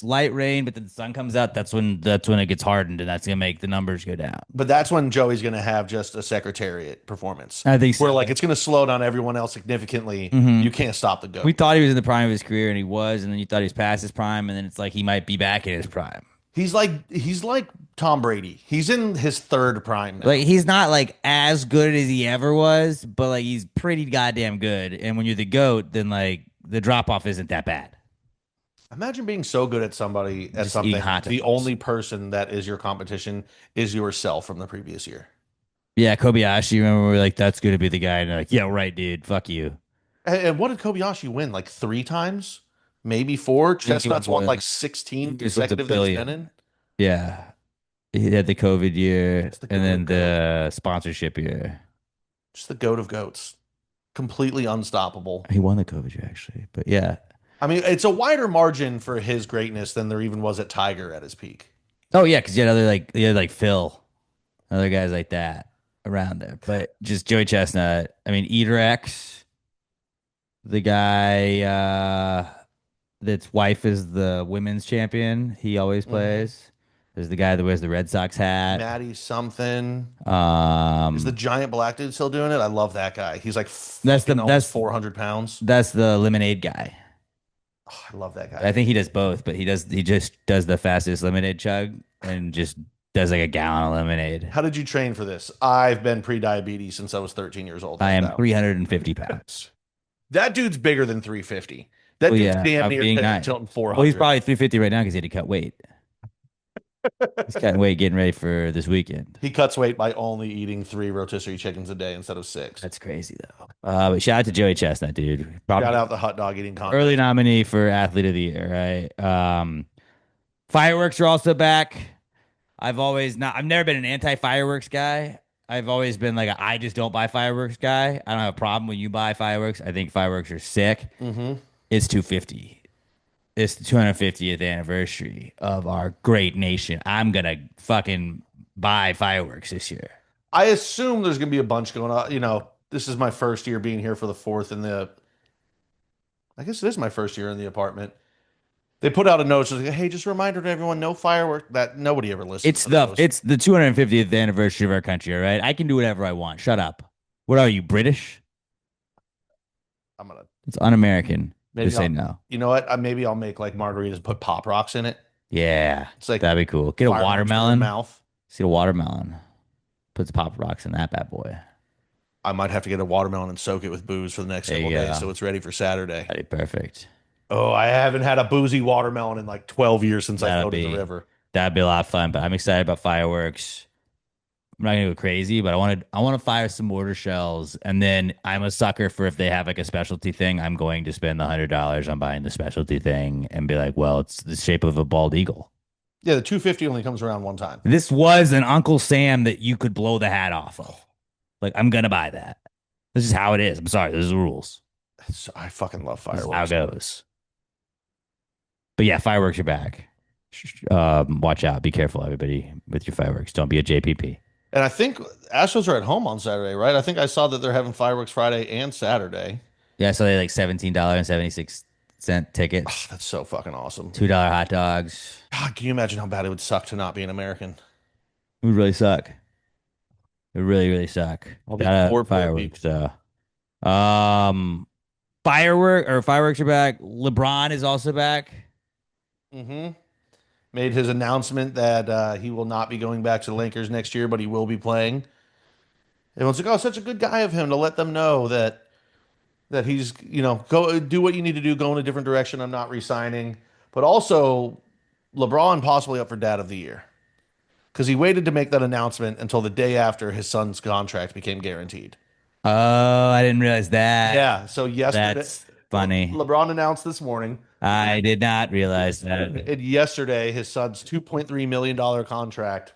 light rain, but then the sun comes out, that's when it gets hardened, and that's gonna make the numbers go down. But that's when Joey's going to have just a secretariat performance. I think so. Where like it's going to slow down everyone else significantly. Mhm. You can't stop the goat. We thought he was in the prime of his career, and he was, and then you thought he was past his prime, and then it's like he might be back in his prime. He's like Tom Brady. He's in his third prime now. Like he's not like as good as he ever was, but like he's pretty goddamn good. And when you're the GOAT, then like the drop off isn't that bad. Imagine being so good at somebody at Just something. eating hot The dogs. only person that is your competition is yourself from the previous year. Yeah, Kobayashi, remember we were like, that's gonna be the guy, and they're like, yeah, right, dude, fuck you. And what did Kobayashi win? Like 3 times? Maybe 4? think he won Chestnuts won more. like 16 He was with the consecutive that he's billion. been in. Yeah. He had the COVID year It's the and then goat of the sponsorship year. Just the goat of goats. Completely unstoppable. He won the COVID year actually. But yeah. I mean, it's a wider margin for his greatness than there even was at Tiger at his peak. Oh yeah, because you had like Phil, other guys like that around there. But just Joey Chestnut. I mean, Eater the guy that's wife is the women's champion. He always plays. There's the guy that wears the Red Sox hat. Matty something. Um, Is the giant black dude still doing it? I love that guy. He's like That's the- fucking almost that's- 400 pounds. that's the lemonade guy. Oh, I love that guy. I think he does both, but he just does the fastest lemonade chug and just does like a gallon of lemonade. How did you train for this? I've been pre-diabetes since I was 13 years old. I am Now. 350 pounds. That dude's bigger than 350. That Well, dude's yeah, damn I'm near being Ted nice. Tilton 400. Well, he's probably 350 right now because he had to cut weight. He's cutting weight getting ready for this weekend. He cuts weight by only eating 3 rotisserie chickens a day instead of 6. That's crazy though. But shout out to Joey Chestnut, dude. Probably Shout out the hot dog eating contest. early nominee for athlete of the year, right? Fireworks are also back. I've never been an anti-fireworks guy. I've always been like I just don't buy fireworks guy. I don't have a problem when you buy fireworks. I think fireworks are sick. Mm-hmm. It's 250. It's the 250th anniversary of our great nation. I'm gonna fucking buy fireworks this year. I assume there's going to be a bunch going on. You know, this is my first year being here for the 4th in the. I guess it is my first year in the apartment. They put out a note, like, hey, just a reminder to everyone, no fireworks. That nobody ever listens. It's the 250th anniversary of our country. All right, I can do whatever I want. Shut up. What are you, British? I'm gonna. It's un-American. Maybe Just say I'll- no. You know what? Maybe I'll make like margaritas, put pop rocks in it. Yeah, It's like that'd be cool. Get a fireworks in your watermelon. mouth. See a watermelon. Put the pop rocks in that bad boy. I might have to get a watermelon and soak it with booze for the next There couple you days, go. so it's ready for Saturday. That'd be perfect. Oh, I haven't had a boozy watermelon in like 12 years since I That'd floated be- the river. That'd be a lot of fun. But I'm excited about fireworks. I'm not gonna go crazy, but I want to fire some mortar shells, and then I'm a sucker for if they have like a specialty thing. I'm going to spend the $100 on buying the specialty thing and be like, well, it's the shape of a bald eagle. Yeah, the 250 only comes around one time. This was an Uncle Sam that you could blow the hat off of. Like, I'm gonna buy that. This is how it is. I'm sorry. This is the rules. I fucking love This is fireworks. how it goes. But yeah, fireworks are back. Watch out. Be careful, everybody, with your fireworks. Don't be a JPP. And I think Astros are at home on Saturday, right? I think I saw that they're having fireworks Friday and Saturday. Yeah, so they like $17.76 tickets, Oh, that's so fucking awesome. $2 hot dogs. God, can you imagine how bad it would suck to not be an American? It would really suck. It would really, really suck. I'll be Gotta poor fireworks. Fireworks are back. LeBron is also back. Mm-hmm. Made his announcement that he will not be going back to the Lakers next year, but he will be playing. Everyone's like, "Oh, such a good guy of him to let them know that he's go do what you need to do, go in a different direction. I'm not re-signing." But also, LeBron possibly up for Dad of the Year because he waited to make that announcement until the day after his son's contract became guaranteed. Oh, I didn't realize that. Yeah. So yesterday, That's funny. LeBron announced this morning. I did not realize that. And yesterday, his son's $2.3 million contract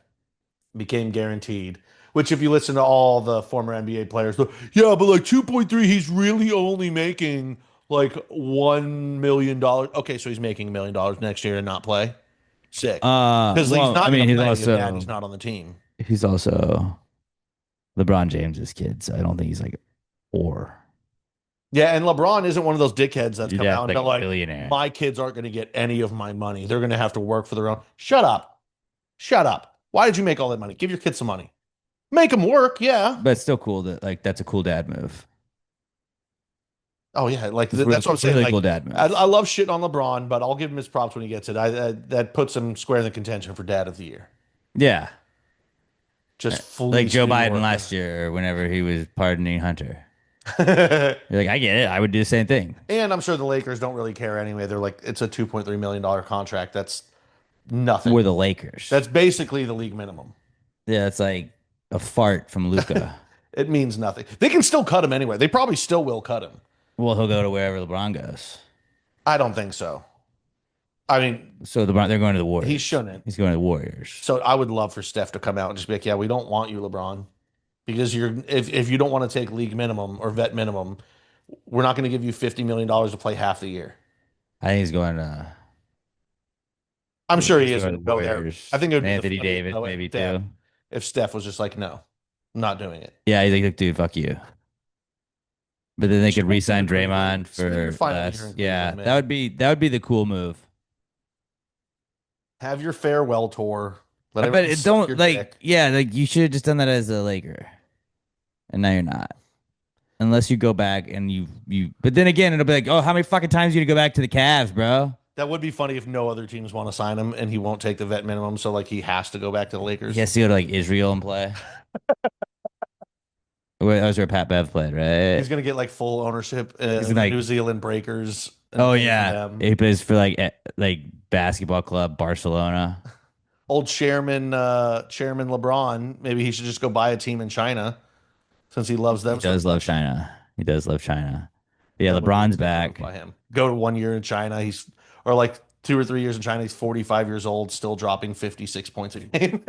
became guaranteed. Which, if you listen to all the former NBA players, yeah, but like 2.3, he's really only making like $1 million. Okay, so he's making $1 million next year and not play. Sick. Because he's not. I mean, he's not on the team. he's also LeBron James's kid, so I don't think he's like or Yeah, and LeBron isn't one of those dickheads that's you'd come have out and like been a like, billionaire. my kids aren't going to get any of my money. They're going to have to work for their own. Shut up. Shut up. Why did you make all that money? Give your kids some money. Make them work. Yeah. But it's still cool that like that's a cool dad move. Oh yeah, like It's really, that's what I'm saying. really Like cool dad I move. love shitting on LeBron, but I'll give him his props when he gets it. That puts him square in the contention for Dad of the Year. Yeah. Just Like fleeced Joe New Biden York. last year or whenever he was pardoning Hunter. And You're like, I get it. I would do the same thing. I'm sure the Lakers don't really care anyway. They're like, it's a $2.3 million contract. That's nothing. We're the Lakers. That's basically the league minimum. Yeah, it's like a fart from Luca. It means nothing. They can still cut him anyway. They probably still will cut him. Well, he'll go to wherever LeBron goes. I don't think so. I mean, So they're going to the Warriors. he shouldn't. He's going to the Warriors. So I would love for Steph to come out and just be like, yeah, we don't want you, LeBron. Because if you don't want to take league minimum or vet minimum, we're not going to give you $50 million to play half the year. I think he's going to. I'm sure he he's is going going to to the go there. Warriors. I think it would be Anthony funny, Davis though, maybe Steph- too. If Steph was just like, no, I'm not doing it. Yeah, he's like, dude, fuck you. But then they could re-sign Draymond Spend your for final less. year in Yeah, Cleveland, man. that would be the cool move. Have your farewell tour. Let But everyone it suck your don't like dick. yeah, like you should have just done that as a Laker, and now you're not. Unless you go back and you. But then again, it'll be like, oh, how many fucking times you to go back to the Cavs, bro? That would be funny if no other teams want to sign him and he won't take the vet minimum. So like he has to go back to the Lakers. He has to go to like Israel and play. Wait, that was where Pat Bev played, right? He's gonna get like full ownership in He's the like- New Zealand Breakers. and Oh play for yeah, them. he plays for like basketball club Barcelona. Old chairman LeBron. Maybe he should just go buy a team in China since he loves them. He does so love much. China. He does love China. Yeah, That would be LeBron's good back. by him. Go to 1 year in China. Or like 2 or 3 years in China. He's 45 years old, still dropping 56 points a game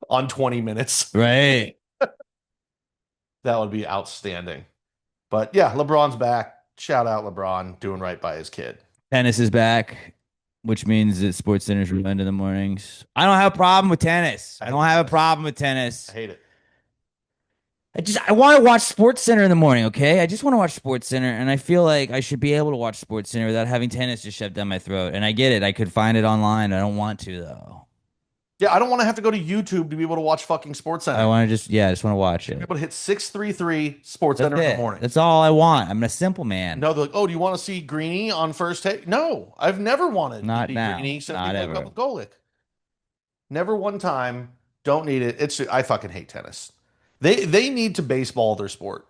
on 20 minutes. Right. That would be outstanding. But yeah, LeBron's back. Shout out LeBron doing right by his kid. Tennis is back, which means that Sports Center's ruined in the mornings. I don't have a problem with tennis. I don't have a problem with tennis. I hate it. I want to watch Sports Center in the morning, okay? I just want to watch Sports Center, and I feel like I should be able to watch Sports Center without having tennis just shoved down my throat. And I get it. I could find it online. I don't want to though. Yeah, I don't want to have to go to YouTube to be able to watch fucking Sports Center. I want to I just want to watch Be it. able to hit 633 Sports That's Center in the it. morning. That's all I want. I'm a simple man. No, they're like, oh, do you want to see Greeny on first take? No, I've never wanted Not to see now. Greeny except Not people ever. like Bubba Golick. Never one time. Don't need it. I fucking hate tennis. They need to baseball their sport.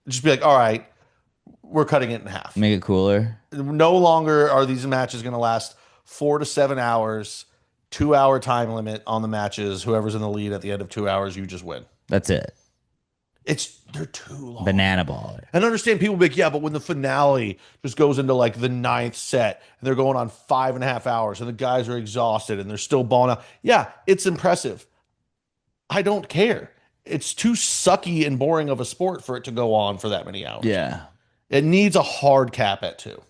Just be like, all right, we're cutting it in half. Make it cooler. No longer are these matches going to last 4 to 7 hours, 2 hour time limit on the matches. Whoever's in the lead at the end of 2 hours, you just win. That's it. They're too long. Banana ball. And I understand people be like, yeah, but when the finale just goes into like the ninth set and they're going on 5.5 hours and the guys are exhausted and they're still balling out. Yeah, it's impressive. I don't care. It's too sucky and boring of a sport for it to go on for that many hours. Yeah. It needs a hard cap at 2.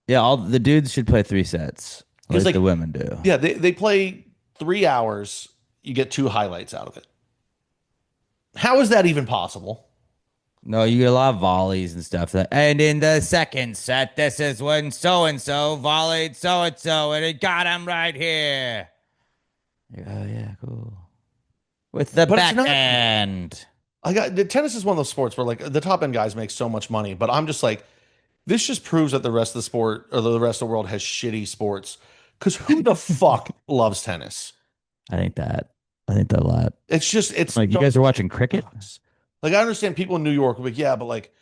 Yeah, all the dudes should play 3 sets. It's Like like- the women do. Yeah, they play 3 hours. You get 2 highlights out of it. How is that even possible? No, you get a lot of volleys and stuff. And in the second set, this is when so-and-so volleyed so-and-so, and it got him right here. Oh, yeah, cool. With the But it's not- backhand. The tennis is one of those sports where like the top end guys make so much money, but I'm just like, this just proves that the rest of the sport or the rest of the world has shitty sports. Because who the fuck loves tennis? I think that a lot. It's Like, you guys are watching cricket? Like I understand people in New York are like, yeah, but like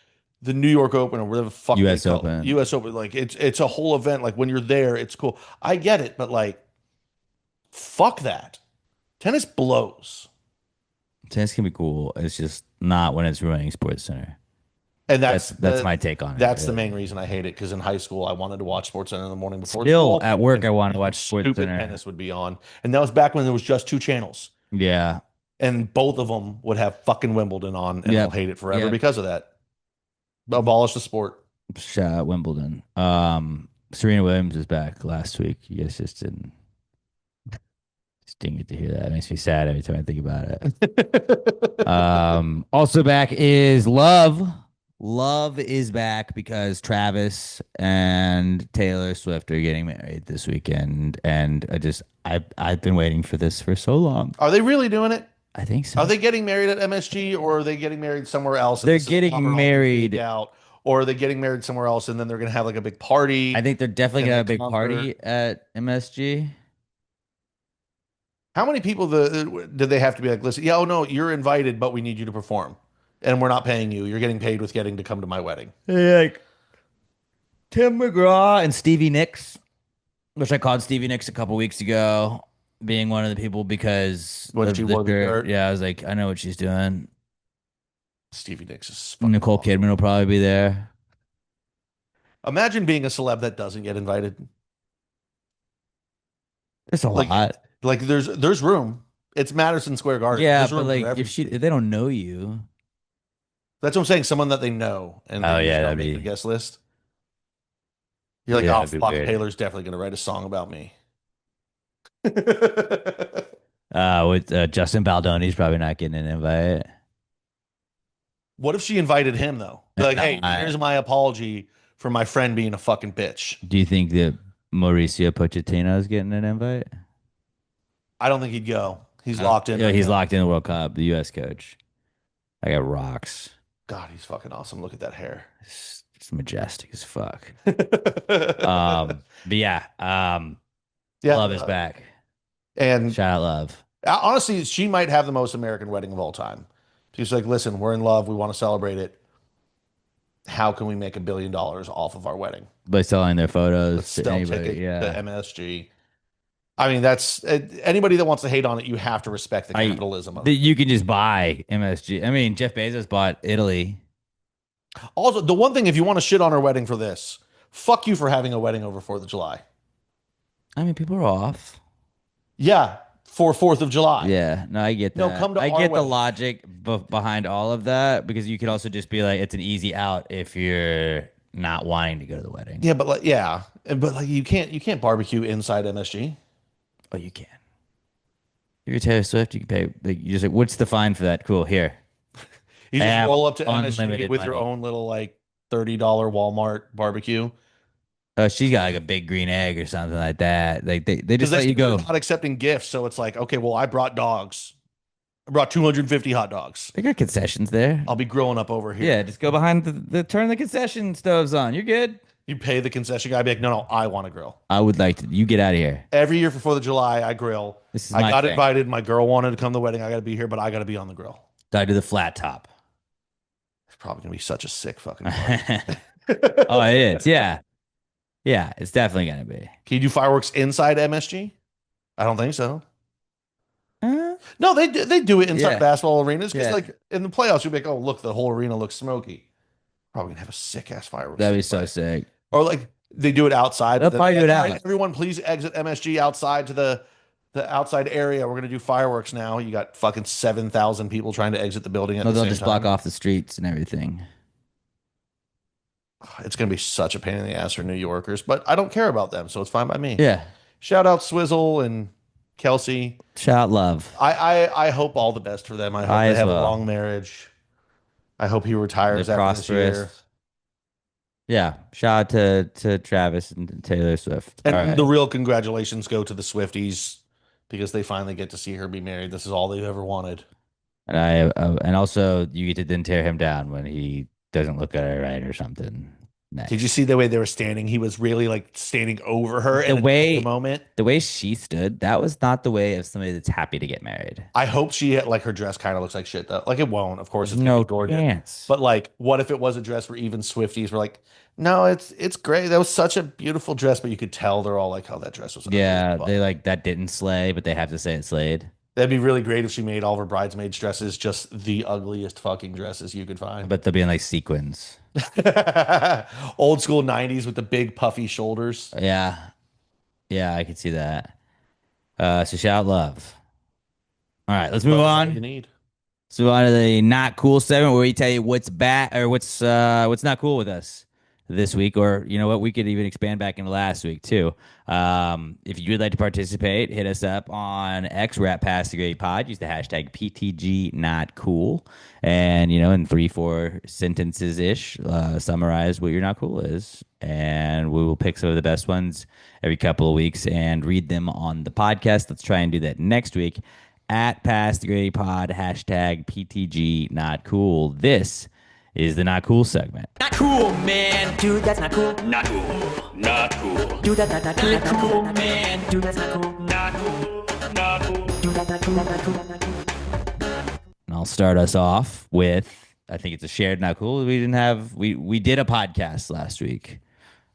the New York Open or whatever the fuck they US call it. Open. US Open, like it's a whole event. Like when you're there, it's cool. I get it, but like, fuck that. Tennis blows. Tennis can be cool. It's just not when it's ruining Sports Center. And That's my take on it. That's the really. main reason I hate it. Because in high school, I wanted to watch Sports Center in the morning before Still school. at work, and I want to watch Sports stupid Center. tennis would be on, and that was back when there was just 2 channels, Yeah. and both of them would have fucking Wimbledon on, and Yep. I'll hate it forever Yep. because of that. Abolish the sport. Shout out Wimbledon. Serena Williams is back last week. You guys just didn't Didn't get to hear that. It makes me sad every time I think about it. Also back is Love. Love is back because Travis and Taylor Swift are getting married this weekend, and I've been waiting for this for so long. Are they really doing it? I think Are so. they getting married at MSG or are they getting married somewhere else? And They're this is getting paparazzi married. fake out, or are they getting married somewhere else and then they're gonna have like a big party I think they're definitely and gonna a have a big concert? party at MSG. How many people did they have to be like, listen, yeah, oh no, you're invited, but we need you to perform, and we're not paying you. You're getting paid with getting to come to my wedding. Like Tim McGraw and Stevie Nicks, which I called Stevie Nicks a couple weeks ago, being one of the people because When she of the wore the shirt. shirt, Yeah, I was like, I know what she's doing. Stevie Nicks is fucking Nicole awesome. Kidman will probably be there. Imagine being a celeb that doesn't get invited. There's a Like, lot. there's room. It's Madison Square Garden. Yeah, There's but room for like everybody. if they don't know you. That's what I'm saying. Someone that they know and Oh they just yeah, don't that'd make the be guest list. You're like, yeah, oh that'd be fuck, weird. Taylor's definitely gonna write a song about me. With Justin Baldoni's probably not getting an invite. What if she invited him though? Be like, hey, I, here's my apology for my friend being a fucking bitch. do you think that Mauricio Pochettino is getting an invite? I don't think he'd go. He's locked in Yeah, right he's now. locked in the World Cup, the U.S. coach. I got rocks. God, he's fucking awesome. Look at that hair. It's majestic as fuck. Yeah, But yeah, Love is back. and Shout out Love. honestly, she might have the most American wedding of all time. She's like, listen, we're in love. We want to celebrate it. How can we make $1 billion off of our wedding? By selling their Let's photos to sell anybody. ticket to Yeah. MSG. I mean, that's anybody that wants to hate on it, you have to respect the capitalism of it. You can just buy MSG. I mean, Jeff Bezos bought Italy. Also, the one thing, if you want to shit on her wedding for this, fuck you for having a wedding over 4th of July. I mean, people are off. Yeah, for 4th of July. Yeah, no, I get No, that. come to I our get the wedding. logic behind all of that because you could also just be like, it's an easy out if you're not wanting to go to the wedding. Yeah, but like, yeah, but like, you can't barbecue inside MSG. Oh, you can. If you're Taylor Swift, you can pay. Like, you just like, what's the fine for that? Cool. Here, You I just have roll up to MSG unlimited with your money. own little like $30 Walmart barbecue Oh, she's got like a big green egg or something like that. Like they because just let you they're go. not accepting gifts. So it's like, okay, well, I brought dogs. I brought 250 hot dogs. They got concessions there. I'll be grilling up over here. Yeah, just go behind the turn the concession stoves on. You're good. You pay the concession guy, be like, no, no, I want to grill. I would like to. You get out of here. Every year for 4th of July, I grill. This is I my got thing. invited. My girl wanted to come to the wedding. I got to be here, but I got to be on the grill. I do the flat top. It's probably gonna be such a sick fucking Oh, party. it is. Yeah, yeah. It's definitely gonna be. Can you do fireworks inside MSG? I don't think so. Uh, No, they do it inside Yeah. basketball arenas because Yeah. like in the playoffs, you'll be like, oh look, the whole arena looks smoky. Probably gonna have a sick ass fireworks. That'd be display. so sick. Or like they do it outside. They'll Then, probably do it "All out." right, everyone, please exit MSG outside to the outside area. We're gonna do fireworks now. You got fucking 7,000 people trying to exit the building at No, the they'll same just time. block off the streets and everything. It's gonna be such a pain in the ass for New Yorkers, but I don't care about them, so it's fine by me. Yeah. Shout out Swizzle and Kelsey. Shout love. I hope all the best for them. I hope I they as have a well. long marriage. I hope he retires They're after this year. prosperous. Yeah. Shout out to Travis and Taylor Swift. And All right. the real congratulations go to the Swifties because they finally get to see her be married. This is all they've ever wanted. And and also you get to then tear him down when he doesn't look at her right or something. Nice. Did you see the way they were standing? He was really like standing over her The in way- the moment. The way she stood, that was not the way of somebody that's happy to get married. I hope she like her dress kind of looks like shit though. Like it won't, of course, it's gonna No be gorgeous. chance. But like, what if it was a dress where even Swifties were like, no, it's great. That was such a beautiful dress, but you could tell they're all like, oh, that dress was ugly Yeah, as fuck." they like that didn't slay, but they have to say it slayed. That'd be really great if she made all of her bridesmaids dresses just the ugliest fucking dresses you could find. But they'll be in like sequins. Old school 90s with the big puffy shoulders. Yeah. Yeah, I can see that. So shout love. All right, let's move Love is all you on. need. So on to the not cool segment where we tell you what's bad or what's not cool with us this week, or you know what, we could even expand back into last week too. If you would like to participate, hit us up on X. We're at Past the Grade Pod. Use the hashtag PTG Not Cool, and in 3-4 sentences ish, summarize what your not cool is, and we will pick some of the best ones every couple of weeks and read them on the podcast. Let's try and do that next week at Past the Grade Pod, hashtag PTG Not Cool. This is the Not Cool segment. Not cool, man. Dude, that's not cool. Not cool. Not cool. Dude, that's not cool, man. Dude, that's not cool. Not cool. Not cool. Dude, that's not cool. Not cool. Not cool. And I'll start us off with, I think it's a shared not cool. We did a podcast last week.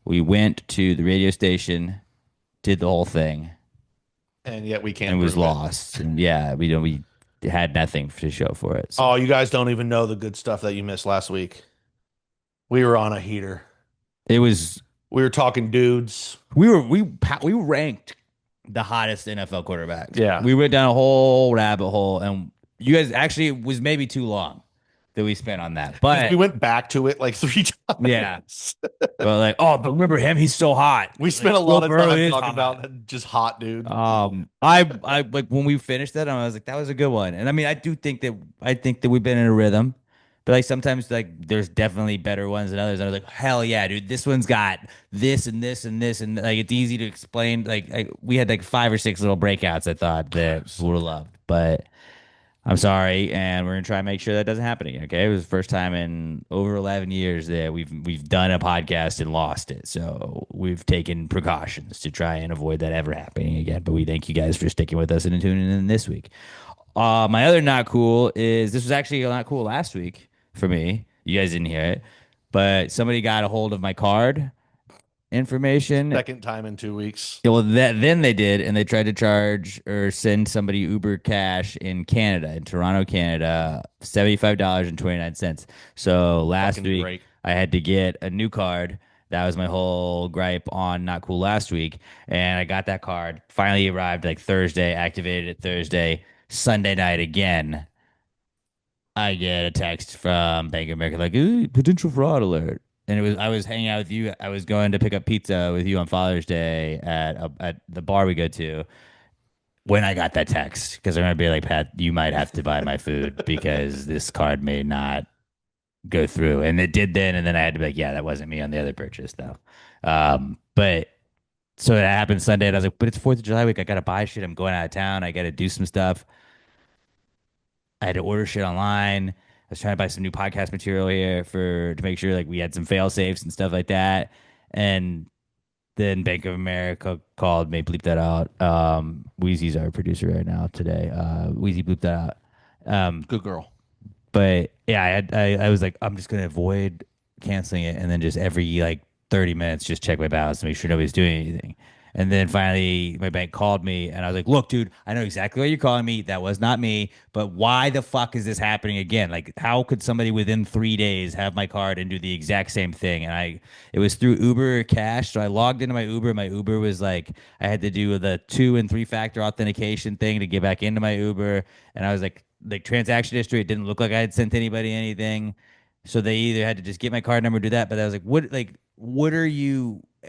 We went to the radio station, did the whole thing, And yet we can't. and was prove it. lost. And yeah, we had nothing to show for it. So Oh, you guys don't even know the good stuff that you missed last week. We were on a heater. it was We were talking dudes. we ranked the hottest NFL quarterbacks. Yeah. We went down a whole rabbit hole, and you guys actually, it was maybe too long that we spent on that. But We went back to it like 3 times. Yeah. but remember him? He's so hot. We spent a Like, lot of Will Burley time is talking hot. about just hot dude. I like when we finished that, I was like, that was a good one. And I mean, I think that we've been in a rhythm, but like sometimes like there's definitely better ones than others. And I was like, hell yeah, dude, this one's got this and this and this, and like it's easy to explain. Like we had like 5 or 6 little breakouts I thought that would have loved, but I'm sorry, and we're gonna try and make sure that doesn't happen again. Okay, it was the first time in over 11 years that we've done a podcast and lost it. So we've taken precautions to try and avoid that ever happening again. But we thank you guys for sticking with us and tuning in this week. My other not cool is, this was actually not cool last week for me. You guys didn't hear it, but somebody got a hold of my card information. Second time in 2 weeks. Yeah, well, then they did, and they tried to charge or send somebody Uber Cash in Canada, in Toronto, Canada, $75.29. So last Fucking week, great. I had to get a new card. That was my whole gripe on Not Cool last week, and I got that card. Finally arrived like Thursday, activated it Thursday, Sunday night again. I get a text from Bank of America like, ooh, potential fraud alert. And I was hanging out with you. I was going to pick up pizza with you on Father's Day at the bar we go to when I got that text, because I'm gonna be like, Pat, you might have to buy my food because this card may not go through. And it did then, and then I had to be like, yeah, that wasn't me on the other purchase though. But so it happened Sunday, and I was like, but it's 4th of July week. I gotta buy shit. I'm going out of town. I gotta do some stuff. I had to order shit online. I was trying to buy some new podcast material here to make sure like we had some fail safes and stuff like that. And then Bank of America called me, bleep that out. Wheezy's our producer right now today. Wheezy bleeped that out. Good girl. But yeah, I was like, I'm just gonna avoid canceling it, and then just every like 30 minutes just check my balance to make sure nobody's doing anything. And then finally my bank called me, and I was like, look, dude, I know exactly why you're calling me. That was not me, but why the fuck is this happening again? Like, how could somebody within 3 days have my card and do the exact same thing? And it was through Uber Cash. So I logged into my Uber. My Uber was like, I had to do the 2 and 3 factor authentication thing to get back into my Uber. And I was like transaction history, it didn't look like I had sent anybody anything. So they either had to just get my card number, do that. But I was like,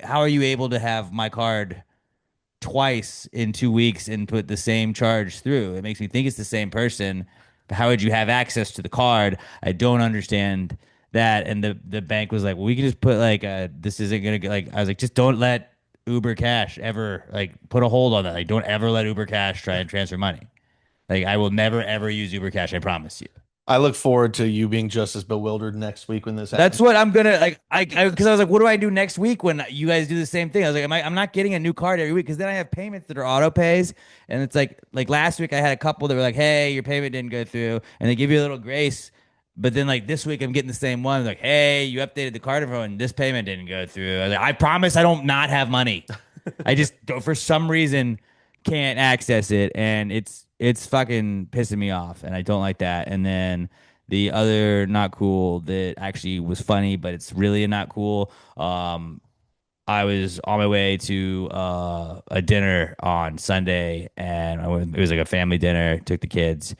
how are you able to have my card twice in 2 weeks and put the same charge through? It makes me think it's the same person. But how would you have access to the card? I don't understand that. And the bank was like, well, we can just put like this isn't gonna get like, I was like, just don't let Uber Cash ever like put a hold on that. Like, don't ever let Uber Cash try and transfer money. Like, I will never ever use Uber Cash, I promise you. I look forward to you being just as bewildered next week when this happens. That's what I'm gonna like. Because I was like, what do I do next week when you guys do the same thing? I was like, I'm not getting a new card every week, because then I have payments that are auto pays, and it's like last week I had a couple that were like, hey, your payment didn't go through, and they give you a little grace. But then like this week I'm getting the same one, like, hey, you updated the card info and this payment didn't go through. I was like, I promise I don't not have money. I just for some reason can't access it, and it's fucking pissing me off, and I don't like that. And then the other not cool that actually was funny, but it's really a not cool. I was on my way to a dinner on Sunday, and it was like a family dinner. Took the kids,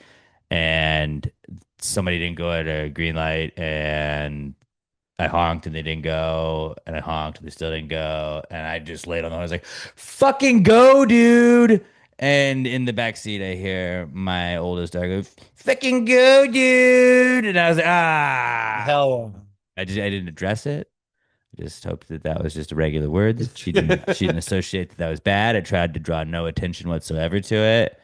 and somebody didn't go at a green light, and I honked and they didn't go, and I honked and they still didn't go, and I just laid on the horn. I was like, "Fucking go, dude!" And in the back seat, I hear my oldest daughter go, "Fucking go, dude!" And I was like, "Ah!" Hell. I didn't address it. I just hoped that that was just a regular word. That she didn't associate that that was bad. I tried to draw no attention whatsoever to it,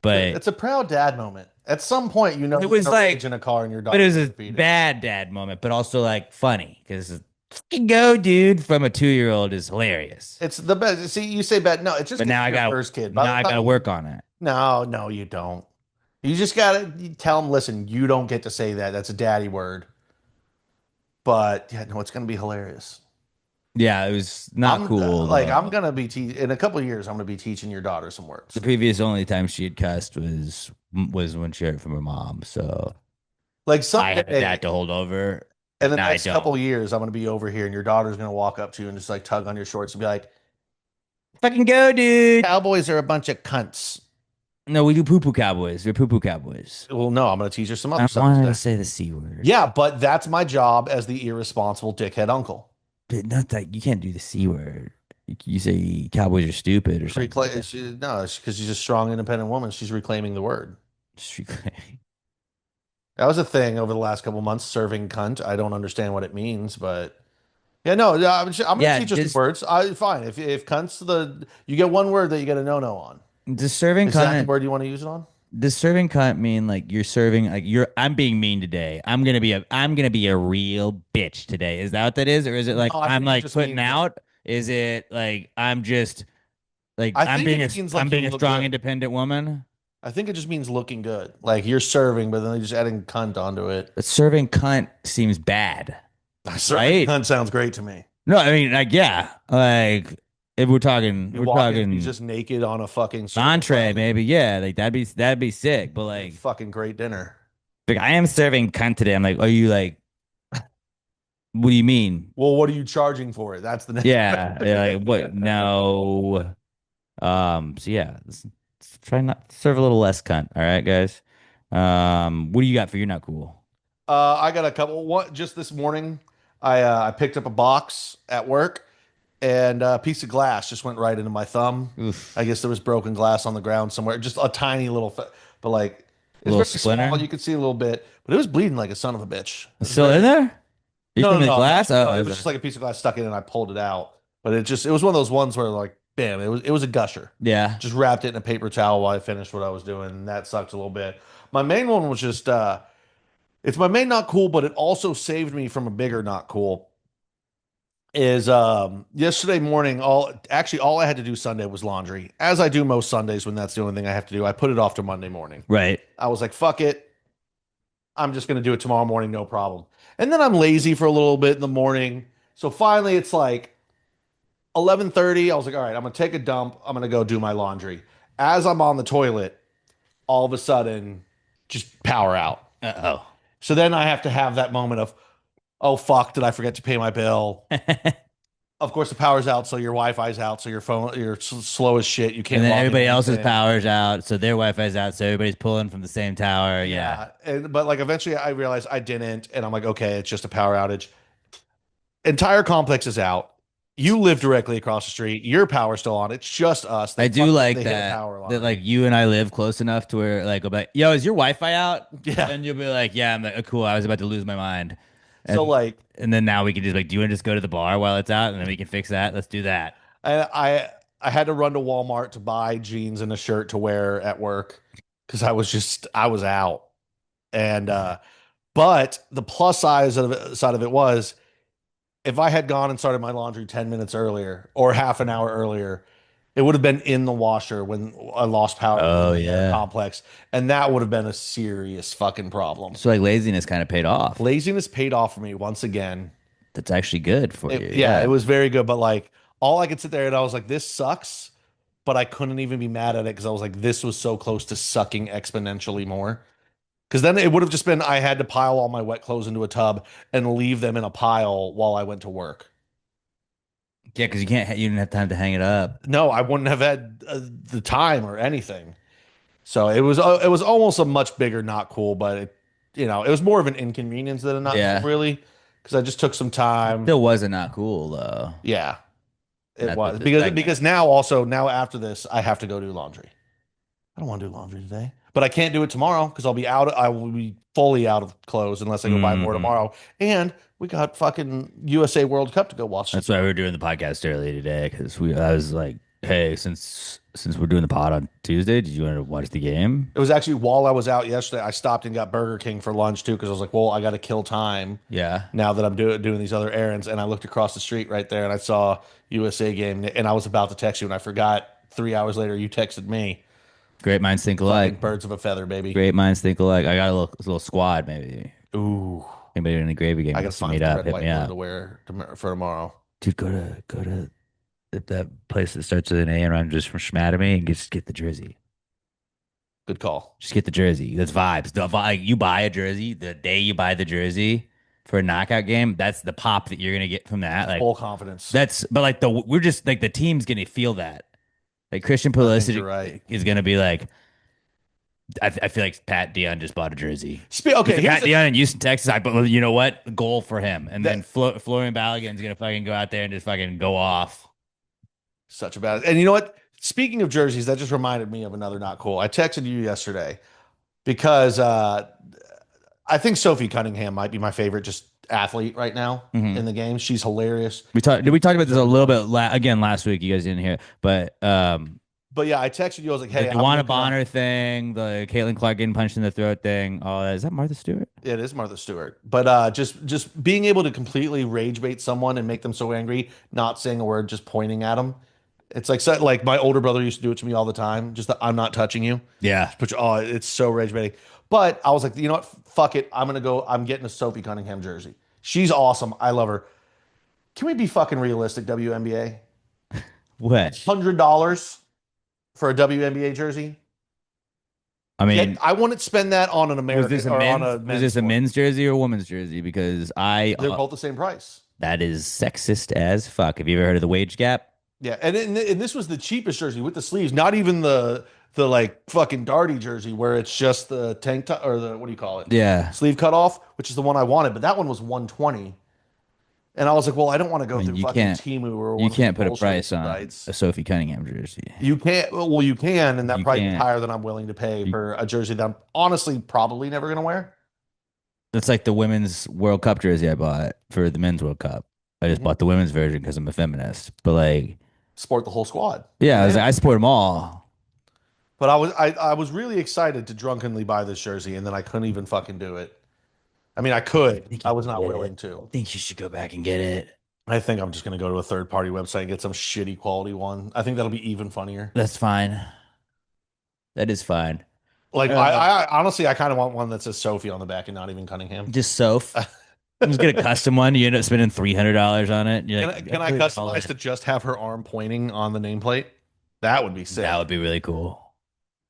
but It's a proud dad moment. At some point, you know, it was you're like, in a car and your but it was daughter's a beat it. bad dad moment, but also like funny because fucking go, dude, from a 2-year-old is hilarious. It's the best. See, you say bad. No, it's just But now I your got first kid. By now the I got to time- work on it. No, no, you don't. You just gotta tell them, listen, you don't get to say that. That's a daddy word. But yeah, no, it's gonna be hilarious. Yeah, it was not cool. Like Though. I'm gonna be in a couple of years. I'm gonna be teaching your daughter some words. The previous only time she had cussed was when she heard it from her mom. So Like I had someday, that to hold over. in the Now I next don't. couple of years, I'm gonna be over here, and your daughter's gonna walk up to you and just like tug on your shorts and be like, Fucking go, dude. "Cowboys are a bunch of cunts." No, we do poo poo cowboys. We're poo poo cowboys. Well, no, I'm gonna teach her some I other stuff wanted today. to say the C word. Yeah, but that's my job as the irresponsible dickhead uncle. But not that you can't do the C word. You say cowboys are stupid or something. Like that. No, because she's a strong, independent woman. She's reclaiming the word. Street- That was a thing over the last couple months. Serving cunt. I don't understand what it means, but yeah, no, yeah, I'm gonna Yeah, teach her just- some words. Fine. If cunt's you get one word that you get a no on. Does serving Is that the cunt word you want to use it on? does serving cunt mean like you're serving like you're I'm being mean today. I'm gonna be a real bitch today. Is that what that is? Or is it like No, I I'm think it like just putting means- out? Is it like I'm just like I I'm think being it means like I'm being you a look strong good. independent woman? I think it just means looking good. Like you're serving, but then they're just adding cunt onto it. But serving cunt seems bad. Serving Right? cunt sounds great to me. No, I mean like yeah. Like if we're talking You we're walk in, talking he's just naked on a fucking entree, maybe, yeah, like that'd be sick. But like fucking great dinner. I am serving cunt today. I'm like, are you like what do you mean? Well, what are you charging for it? That's the next. Yeah, like what? No. So yeah, let's try not to serve a little less cunt. All right, guys. What do you got for you're not cool? I got a couple. What just this morning, I picked up a box at work, and a piece of glass just went right into my thumb. Oof. I guess there was broken glass on the ground somewhere. Just a tiny little, but like it's Little very splinter? small. You could see a little bit, but it was bleeding like a son of a bitch. It was Still very- in there? You No, from no, the no, glass? no, Oh, it was just like a piece of glass stuck in, and I pulled it out. But it was one of those ones where like, bam, it was a gusher. yeah. Just wrapped it in a paper towel while I finished what I was doing, and that sucked a little bit. My main one was just it's my main not cool, but it also saved me from a bigger not cool. Is yesterday morning, all I had to do Sunday was laundry. As I do most Sundays when that's the only thing I have to do. I put it off to Monday morning. Right. I was like, fuck it. I'm just gonna do it tomorrow morning, no problem. And then I'm lazy for a little bit in the morning. So finally it's like 11:30. I was like, all right, I'm gonna take a dump. I'm gonna go do my laundry. As I'm on the toilet, all of a sudden, just power out. Uh So then I have to have that moment of, oh fuck, did I forget to pay my bill? oh. Of course, the power's out, so your Wi-Fi's out, so your phone, you're slow as shit. You can't. And then log everybody into else's anything. power's out, so their Wi-Fi's out, so everybody's pulling from the same tower. Yeah. But like eventually, I realized I didn't, and I'm like, okay, it's just a power outage. Entire complex is out. You live directly across the street. Your power's still on. It's just us. I do like they hit a that. power line. That like you and I live close enough to where like I'll be like, yo, is your Wi-Fi out? Yeah. And you'll be like, yeah. I'm like, oh, cool. I was about to lose my mind. And, So like, and then now we can just like, do you want to just go to the bar while it's out, and then we can fix that? Let's do that. I had to run to Walmart to buy jeans and a shirt to wear at work because I was out. And but the plus side of it was if I had gone and started my laundry 10 minutes earlier or half an hour earlier, it would have been in the washer when I lost power. Oh, in the yeah. complex, and that would have been a serious fucking problem. So like laziness kind of paid off. Laziness paid off for me once again. That's actually good for you. Yeah, it was very good. But like, all I could sit there and I was like, this sucks. But I couldn't even be mad at it because I was like, this was so close to sucking exponentially more. Because then it would have just been I had to pile all my wet clothes into a tub and leave them in a pile while I went to work. Yeah, because you didn't have time to hang it up. No, I wouldn't have had the time or anything. So it was almost a much bigger not cool, but it was more of an inconvenience than a not Yeah. cool, really. because I just took some time. Still wasn't not cool though. Yeah, it Not was the because segment. now after this I have to go do laundry. I don't want to do laundry today, but I can't do it tomorrow because I'll be out. I will be fully out of clothes unless I go buy more tomorrow. And we got fucking USA World Cup to go watch. That's why we were doing the podcast early today because I was like, hey, since we're doing the pod on Tuesday, did you want to watch the game? It was actually while I was out yesterday. I stopped and got Burger King for lunch too because I was like, well, I got to kill time Yeah. now that I'm doing these other errands. And I looked across the street right there and I saw USA game and I was about to text you and I forgot. 3 hours later, you texted me. Great minds think Fucking alike. birds of a feather, baby. Great minds think alike. I got a little squad maybe. Ooh, Anybody in the gravy game I gotta wants to find meet some up? red, Hit white, me blue up. to wear for tomorrow. Dude, go to that place that starts with an A and I'm just from Schmadamy and just get the jersey. Good call. Just get the jersey. That's vibes. You buy a jersey the day you buy the jersey for a knockout game. That's the pop that you're gonna get from that. Like Full confidence. but like we're just like the team's gonna feel that. Like Christian I think Pulisic you're right. is gonna be like. I feel like Pat Dion just bought a jersey. Okay, Pat Dion in Houston, Texas. You know what? Goal for him. And then That- Florian Balogun's gonna fucking go out there and just fucking go off. such a bad. And you know what? Speaking of jerseys, that just reminded me of another not cool. I texted you yesterday because I think Sophie Cunningham might be my favorite just athlete right now in the game. She's hilarious. We talked about this a little bit again last week. You guys didn't hear it, but But yeah, I texted you. I was like, "Hey, the Dewana Bonner thing, the Caitlin Clark getting punched in the throat thing. Oh, is that Martha Stewart? It is Martha Stewart. But just being able to completely rage bait someone and make them so angry, not saying a word, just pointing at them. It's like my older brother used to do it to me all the time. Just that I'm not touching you. Yeah. It's so rage baiting. But I was like, you know what? Fuck it. I'm getting a Sophie Cunningham jersey. She's awesome. I love her. Can we be fucking realistic, WNBA? What? $100 for a WNBA jersey? I mean, I wouldn't spend that on an American was this a men's jersey or a woman's jersey? Because They're both the same price. that is sexist as fuck. Have you ever heard of the wage gap? Yeah, and this was the cheapest jersey with the sleeves, not even the like fucking darty jersey where it's just the tank top or the what do you call it? Yeah. Sleeve cut off, which is the one I wanted, but that one was 120. And I was like, well, I don't want to go through you fucking can't- Temu or one You of can't these put a bullshit price on sites. a Sophie Cunningham jersey. You can't. Well, you can, and that You price is can't. higher than I'm willing to pay for a jersey that I'm honestly probably never gonna wear. That's like the women's World Cup jersey I bought for the men's World Cup. I just bought the women's version because I'm a feminist. But like, Sport the whole squad. yeah, I support them all. But I was really excited to drunkenly buy this jersey, and then I couldn't even fucking do it. I mean, I could. I was not willing to. I think you should go back and get it. I think I'm just going to go to a third party website and get some shitty quality one. I think that'll be even funnier. That's fine. That is fine. Like, I honestly, I kind of want one that says Sophie on the back and not even Cunningham. Just Soph. Just get a custom one. You end up spending $300 on it. You're like, Can I customize to just have her arm pointing on the nameplate? That would be sick. That would be really cool.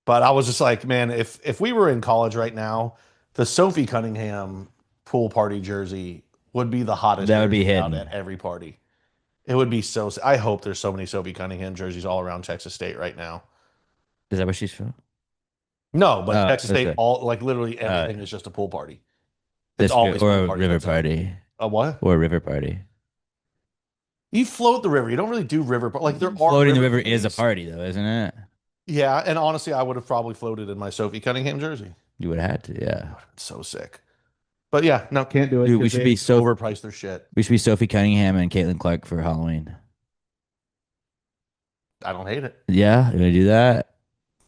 But I was just like, man, if we were in college right now, the Sophie Cunningham pool party jersey would be the hottest. That would be jersey out hidden. at every party. It would be so. I hope there's so many Sophie Cunningham jerseys all around Texas State right now. Is that where she's from? No, but Oh, Texas State, okay. all like literally everything is just a pool party. That's It's always good. Or pool a party, river that's it. party. A what? Or a river party. You float the river. You don't really do river. Like there are Floating the river things. is a party, though, isn't it? Yeah, and honestly, I would have probably floated in my Sophie Cunningham jersey. You would have had to, yeah. It's so sick. But yeah, no, can't do it. Dude, we 'cause should they be so- overpriced their shit. We should be Sophie Cunningham and Caitlin Clark for Halloween. I don't hate it. Yeah, you gonna do that?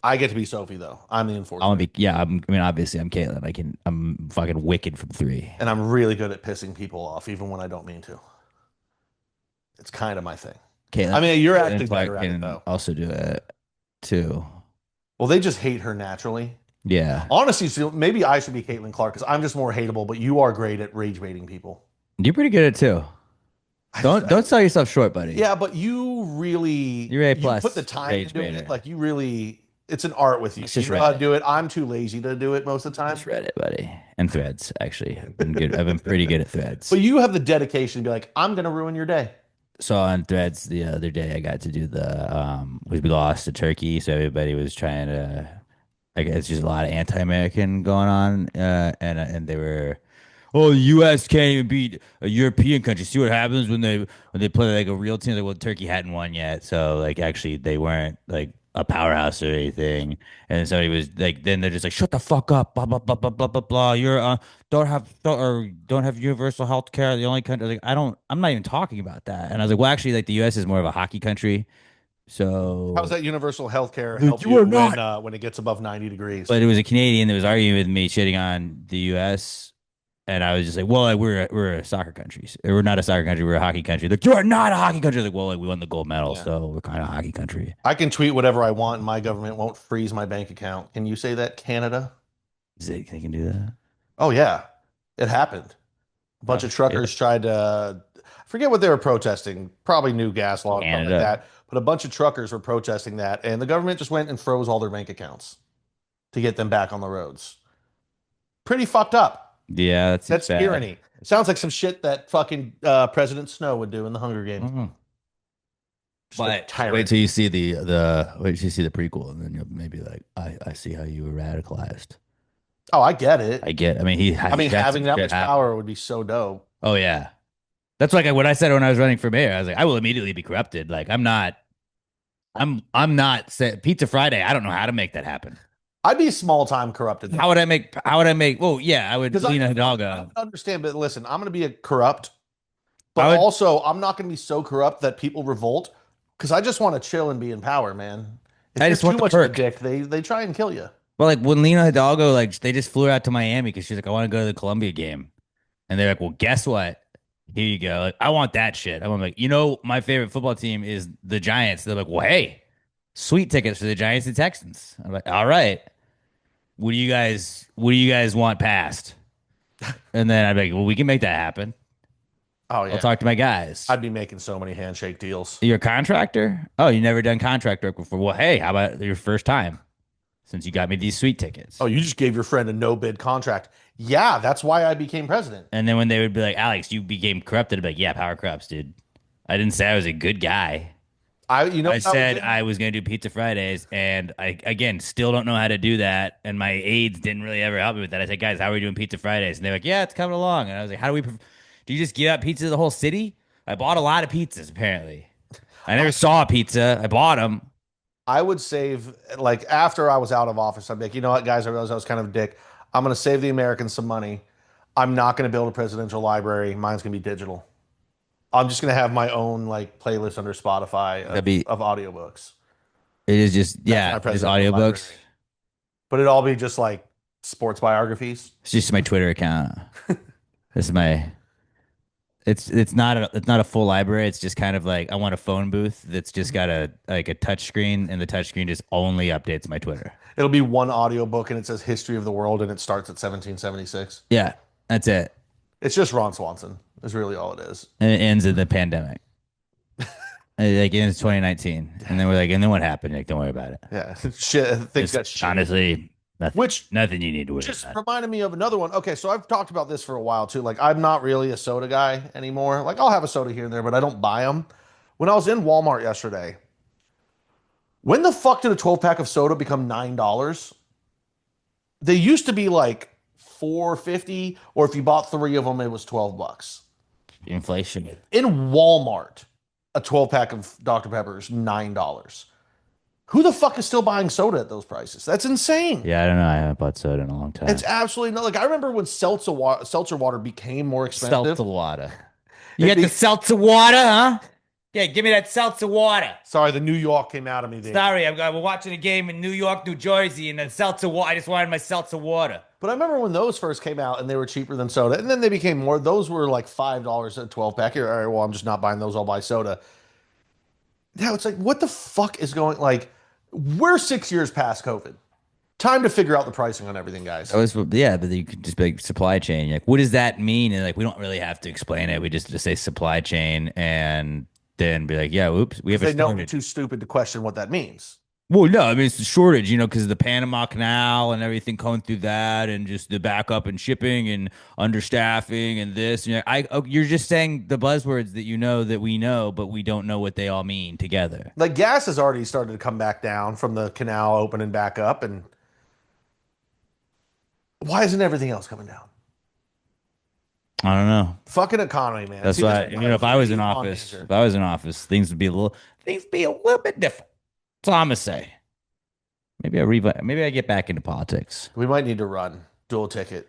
I get to be Sophie though. I'm the enforcer. I want to be. Yeah, I mean, obviously, I'm Caitlin. I'm fucking wicked from 3. And I'm really good at pissing people off, even when I don't mean to. It's kind of my thing. Caitlin. I mean, you're Caitlin actually Clark better at it can though. also do it too. Well, they just hate her naturally. Yeah, Honestly, so maybe I should be Caitlin Clark because I'm just more hateable. But you are great at rage baiting people. you're pretty good at it too. Don't sell yourself short, buddy. Yeah, but you really You're A+, you put the time rage into doing baiter. it. Like you really, it's an art with you. It's just You know how to Reddit. do it. I'm too lazy to do it most of the time. Just read it, buddy, and Threads. Actually, I've been good. I've been pretty good at Threads. But you have the dedication to be like, I'm gonna ruin your day. So on Threads the other day, I got to do the we lost to Turkey, so everybody was trying to. I guess just a lot of anti-American going on, and they were oh, the U.S. can't even beat a European country. See what happens when they play like a real team. Like, well, Turkey hadn't won yet, so like actually they weren't like a powerhouse or anything. And somebody was like, then they're just like, shut the fuck up, blah blah blah blah blah blah blah. You're don't have universal health care. The only country like I'm not even talking about that. And I was like, well, actually, like the U.S. is more of a hockey country, How's so. that universal health care Dude, help you you are not. when it gets above 90 degrees? But it was a Canadian that was arguing with me, shitting on the U.S. And I was just like, well, like, we're a soccer country. We're not a soccer country. We're a hockey country. Like, you are not a hockey country. Like, well, like, we won the gold medal, Yeah. so we're kind of a hockey country. I can tweet whatever I want and my government won't freeze my bank account. Can you say that, Canada? They can do that. Oh, yeah. It happened. A bunch of truckers tried to, I forget what they were protesting, probably new gas law, something like Canada. that. But a bunch of truckers were protesting that, and the government just went and froze all their bank accounts to get them back on the roads. Pretty fucked up. Yeah, That's bad. tyranny. Sounds like some shit that fucking President Snow would do in the Hunger Games. Mhm. Just a But tyrant. wait till you see the prequel, and then you'll maybe like, I see how you were radicalized. Oh, I get it. I mean, Having that much power would be so dope. Oh yeah, that's like what I said when I was running for mayor. I was like, I will immediately be corrupted. Like, I'm not. Pizza Friday. I don't know how to make that happen. I'd be small time corrupted. How would I make? Well, yeah, I would Because lean I Hidalgo. understand, but listen, I'm going to be a corrupt, but I would- also I'm not going to be so corrupt that people revolt because I just want to chill and be in power, man. If I you're just want too the much of a perk. dick, they try and kill you. Well, like when Lena Hidalgo, like they just flew her out to Miami because she's like, I want to go to the Columbia game, and they're like, well, guess what? Here you go. Like, I want that shit. I'm like, my favorite football team is the Giants. They're like, well, hey, sweet tickets for the Giants and Texans. I'm like, all right. What do you guys want passed? And then I'd be like, well, we can make that happen. Oh yeah, I'll talk to my guys. I'd be making so many handshake deals. You're a contractor? Oh, you never done contract work before. Well, hey, how about your first time? Since you got me these sweet tickets. Oh, you just gave your friend a no bid contract. Yeah, that's why I became president. And then when they would be like, Alex, you became corrupted, I'd be like, yeah, power corrupts, dude. I didn't say I was a good guy. I said I was going to do Pizza Fridays, and I, again, still don't know how to do that. And my aides didn't really ever help me with that. I said, guys, how are we doing Pizza Fridays? And they're like, yeah, it's coming along. And I was like, do you just give out pizza to the whole city? I bought a lot of pizzas, apparently. I never saw a pizza. I bought them. I would save, like, after I was out of office, I'd be like, you know what, guys, I realized I was kind of a dick. I'm going to save the Americans some money. I'm not going to build a presidential library. Mine's going to be digital. I'm just going to have my own, like, playlist under Spotify of audiobooks. It is just, my yeah, just presidential audiobooks. library. But it'd all be just, like, sports biographies. It's just my Twitter account. This is my. It's not a full library. It's just kind of like I want a phone booth that's just got a touch screen, and the touch screen just only updates my Twitter. It'll be one audiobook, and it says History of the World, and it starts at 1776. Yeah, that's it. It's just Ron Swanson is really all it is. And it ends in the pandemic. Like it ends 2019, and then we're like, and then what happened? Like, don't worry about it. Yeah. Shit, things got shit. Honestly, nothing you need to worry Just about. reminded me of another one. Okay, so I've talked about this for a while too. Like, I'm not really a soda guy anymore. Like, I'll have a soda here and there, but I don't buy them. When I was in Walmart yesterday, when the fuck did a 12-pack of soda become $9? They used to be like $4.50, or if you bought 3 of them, it was $12. Inflation. In Walmart, a 12-pack of Dr. Pepper is $9. Who the fuck is still buying soda at those prices? That's insane. Yeah, I don't know. I haven't bought soda in a long time. It's absolutely not. Like, I remember when seltzer water became more expensive. Seltzer water. You got the seltzer water, huh? Yeah, give me that seltzer water. Sorry, the New York came out of me there. Sorry, we're watching a game in New York, New Jersey, and the seltzer water. I just wanted my seltzer water. But I remember when those first came out and they were cheaper than soda, and then they became more. Those were like $5 a 12-pack. All right, well, I'm just not buying those. I'll buy soda. Now it's like, what the fuck is going? Like, we're 6 years past COVID. Time to figure out the pricing on everything, guys. Yeah, but you could just be like supply chain. Like, what does that mean? And like, we don't really have to explain it. We just say supply chain and then be like, yeah, oops, we have a They know I'm shortage. too stupid to question what that means. Well, no, I mean, it's the shortage, because of the Panama Canal and everything going through that, and just the backup and shipping and understaffing and this. You're just saying the buzzwords that we know, but we don't know what they all mean together. Like, gas has already started to come back down from the canal opening back up, and why isn't everything else coming down? I don't know. Fucking economy, man. That's See, why, this you know, if I was in on office, danger. things would be a little bit different. That's all I'm gonna say. Maybe I get back into politics We might need to run dual ticket.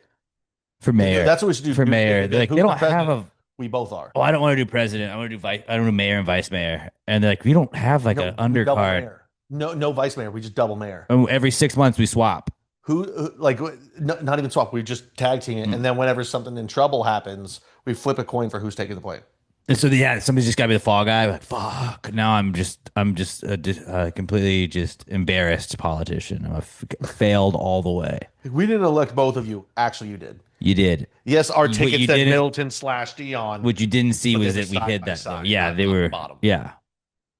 for mayor. That's what we should do. For mayor. They're like, Who's they the don't have president? a. We both are. Oh, I don't want to do president. I want to do vice. I don't do mayor and vice mayor. And they're like, we don't have like an we double undercard. mayor. No vice mayor. We just double mayor. Oh, every 6 months we swap. Like not even swap. We just tag team it, and then whenever something in trouble happens, we flip a coin for who's taking the blame. And so yeah, somebody's just got to be the fall guy. Like fuck. Now I'm just a completely just embarrassed politician. Failed all the way. We didn't elect both of you. Actually, you did. You did. Yes, our What ticket you said didn't- Middleton / Dion. What you didn't see But they was were that we side hid by that. side, Yeah, not they on the were. bottom. Yeah,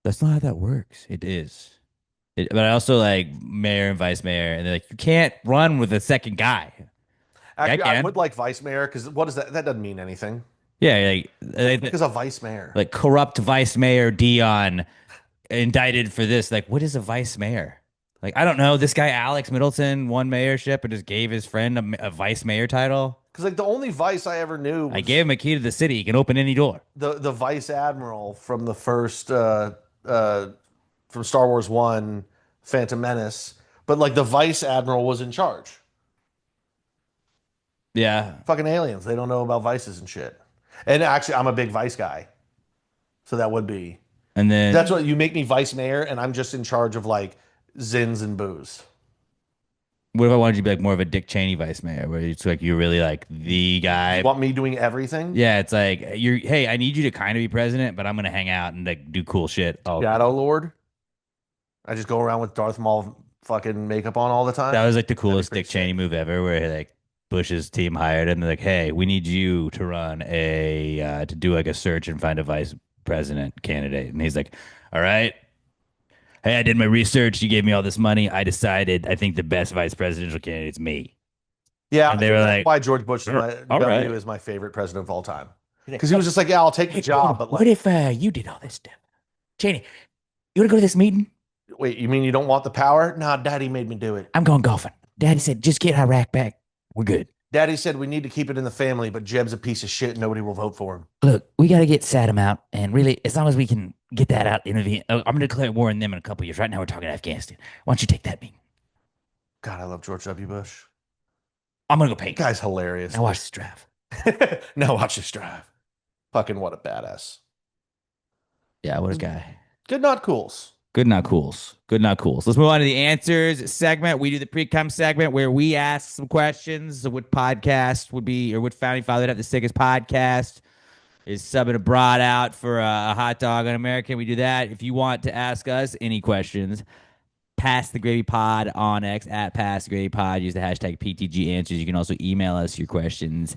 that's not how that works. It is. But I also like mayor and vice mayor, and they're like, you can't run with a second guy. Actually, I can. would like vice mayor because what is that? That doesn't mean anything. Yeah, Because a vice mayor. like corrupt vice mayor Dion indicted for this. Like, what is a vice mayor? Like, I don't know. This guy Alex Middleton won mayorship and just gave his friend a vice mayor title. Because like the only vice I ever knew was I gave him a key to the city. He can open any door. the vice admiral from the first from Star Wars 1, Phantom Menace. But like the vice admiral was in charge. Yeah. Fucking aliens. They don't know about vices and shit. And actually, I'm a big vice guy. So that would be. And then That's what you make me vice mayor, and I'm just in charge of like zins and booze. what if I wanted you to be like more of a Dick Cheney vice mayor, where it's like you're really like the guy. You want me doing everything? Yeah, it's like hey, I need you to kind of be president, but I'm gonna hang out and like do cool shit. Oh, Shadow Lord. I just go around with Darth Maul fucking makeup on all the time. that was like the coolest pretty Dick Cheney move ever, where like Bush's team hired him. They're like, hey, we need you to run to do like a search and find a vice president candidate. And he's like, all right. Hey, I did my research. You gave me all this money. I decided I think the best vice presidential candidate is me. Yeah, And they were that's like, why George Bush all W right. is my favorite president of all time. Because he was just like, yeah, I'll take the job, but what like, if you did all this stuff? Cheney, you want to go to this meeting? wait, you mean you don't want the power? Nah, Daddy made me do it. I'm going golfing. Daddy said, just get Iraq back. We're good. Daddy said we need to keep it in the family, but Jeb's a piece of shit. And nobody will vote for him. Look, we got to get Saddam out. And really, as long as we can get that out, I'm going to declare war on them in a couple of years. Right now, we're talking Afghanistan. Why don't you take that meeting? God, I love George W. Bush. I'm going to go paint. Guy's hilarious. Now watch this drive. Now watch this drive. Fucking what a badass. Yeah, what a guy. Good, not cools. Good, not cools. Good, not cools. Let's move on to the answers segment. We do the Precome segment where we ask some questions. What podcast would be, or what founding father would have the sickest podcast? Is subbing abroad out for a hot dog on American? We do that. If you want to ask us any questions, Pass the Gravy Pod on X at Pass the Gravy Pod. Use the hashtag PTG Answers. You can also email us your questions.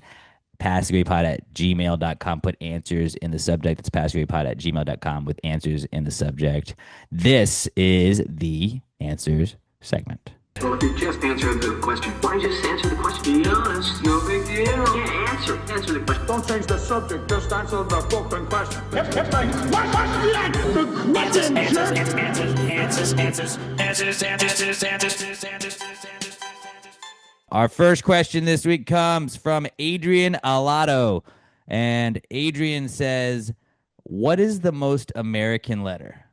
PassTheGravyPod at gmail.com. Put answers in the subject. It's PassTheGravyPod at gmail.com with answers in the subject. This is the answers segment. Well, if you just answered the question, why don't you just answer the question? Be honest, no big deal. Yeah, answer the question. Don't change the subject, just answer the fucking question. The question. Our first question this week comes from Adrian Alato. And Adrian says, what is the most American letter?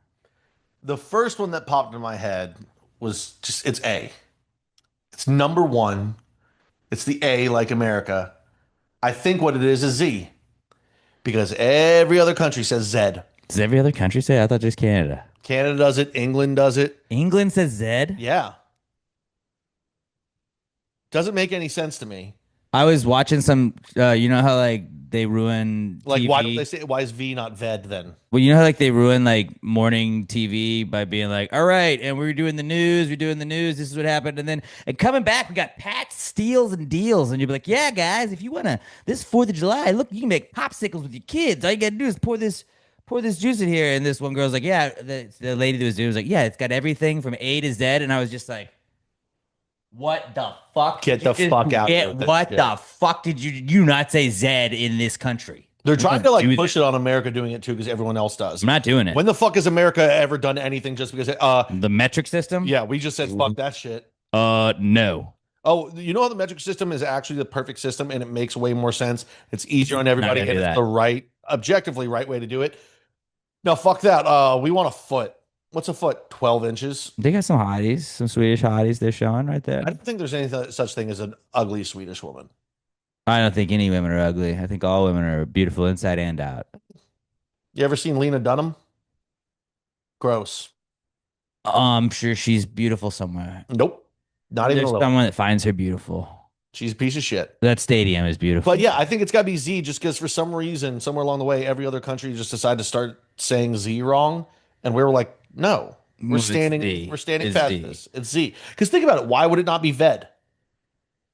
The first one that popped in my head was just, it's A. It's number one. It's the A, like America. I think what it is Z. Because every other country says Z. Does every other country say? I thought just Canada. Canada does it. England does it. England says Z? Yeah. Doesn't make any sense to me. I was watching some, you know how like they ruin Like, TV? why don't they say, why is V not Ved then? Well, you know how like they ruin like morning TV by being like, all right, and we're doing the news, this is what happened. And coming back, we got Pat Steals and Deals. And you'll be like, yeah, guys, if you want to, this 4th of July, look, you can make popsicles with your kids. All you got to do is pour this juice in here. And this one girl's like, yeah, the lady that was doing it was like, yeah, it's got everything from A to Z. And I was just like, what the fuck? Get the fuck out Yeah, of this what shit. the fuck did you not say Z in this country? They're trying to like do push it on America doing it too because everyone else does. I'm not doing it. When the fuck has America ever done anything just because The metric system? yeah, we just said fuck that shit. No. Oh, you know how the metric system is actually the perfect system and it makes way more sense. It's easier on everybody gonna and do it's that. the right, objectively right way to do it. No, fuck that. We want a foot. What's a foot? 12 inches. They got some hotties, some Swedish hotties they're showing right there. I don't think there's any such thing as an ugly Swedish woman. I don't think any women are ugly. I think all women are beautiful inside and out. You ever seen Lena Dunham? Gross. I'm sure she's beautiful somewhere. Nope. Not even a There's little. someone that finds her beautiful. She's a piece of shit. That stadium is beautiful. But yeah, I think it's got to be Z just because for some reason, somewhere along the way, every other country just decided to start saying Z wrong. And we were like, no, we're It's standing, Z. we're standing It's past Z. this. It's Z. Because think about it. Why would it not be Ved?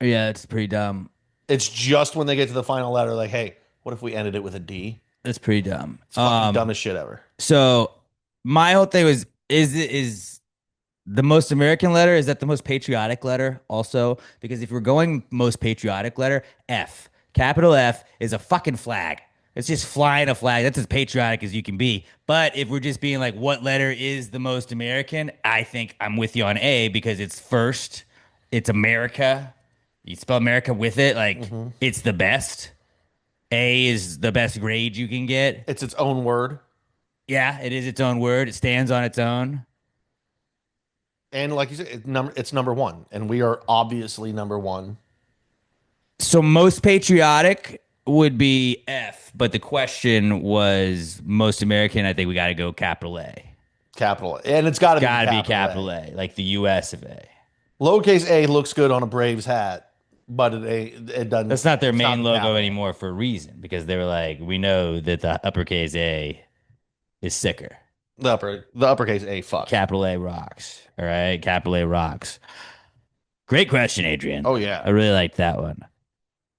Yeah, it's pretty dumb. It's just when they get to the final letter, like, hey, what if we ended it with a D? It's pretty dumb. It's fucking dumbest shit ever. So my whole thing was is the most American letter, is that the most patriotic letter also? Because if we're going most patriotic letter, F. Capital F is a fucking flag. It's just flying a flag. That's as patriotic as you can be. But if we're just being like, what letter is the most American? I think I'm with you on A because it's first. It's America. You spell America with it. Like, it's the best. A is the best grade you can get. It's its own word. Yeah, it is its own word. It stands on its own. And like you said, it's number one. And we are obviously number one. So most patriotic would be F, but the question was most American. I think we got to go capital A. Capital. And it's got to Be capital A, like the U.S. of A. Lowercase a looks good on a Braves hat, but it doesn't. That's not their it's main the logo capital. anymore for a reason, because they were like, we know that the uppercase A is sicker. The uppercase a fuck. Capital A rocks. All right, capital A rocks. Great question, Adrian. Oh, yeah. I really liked that one.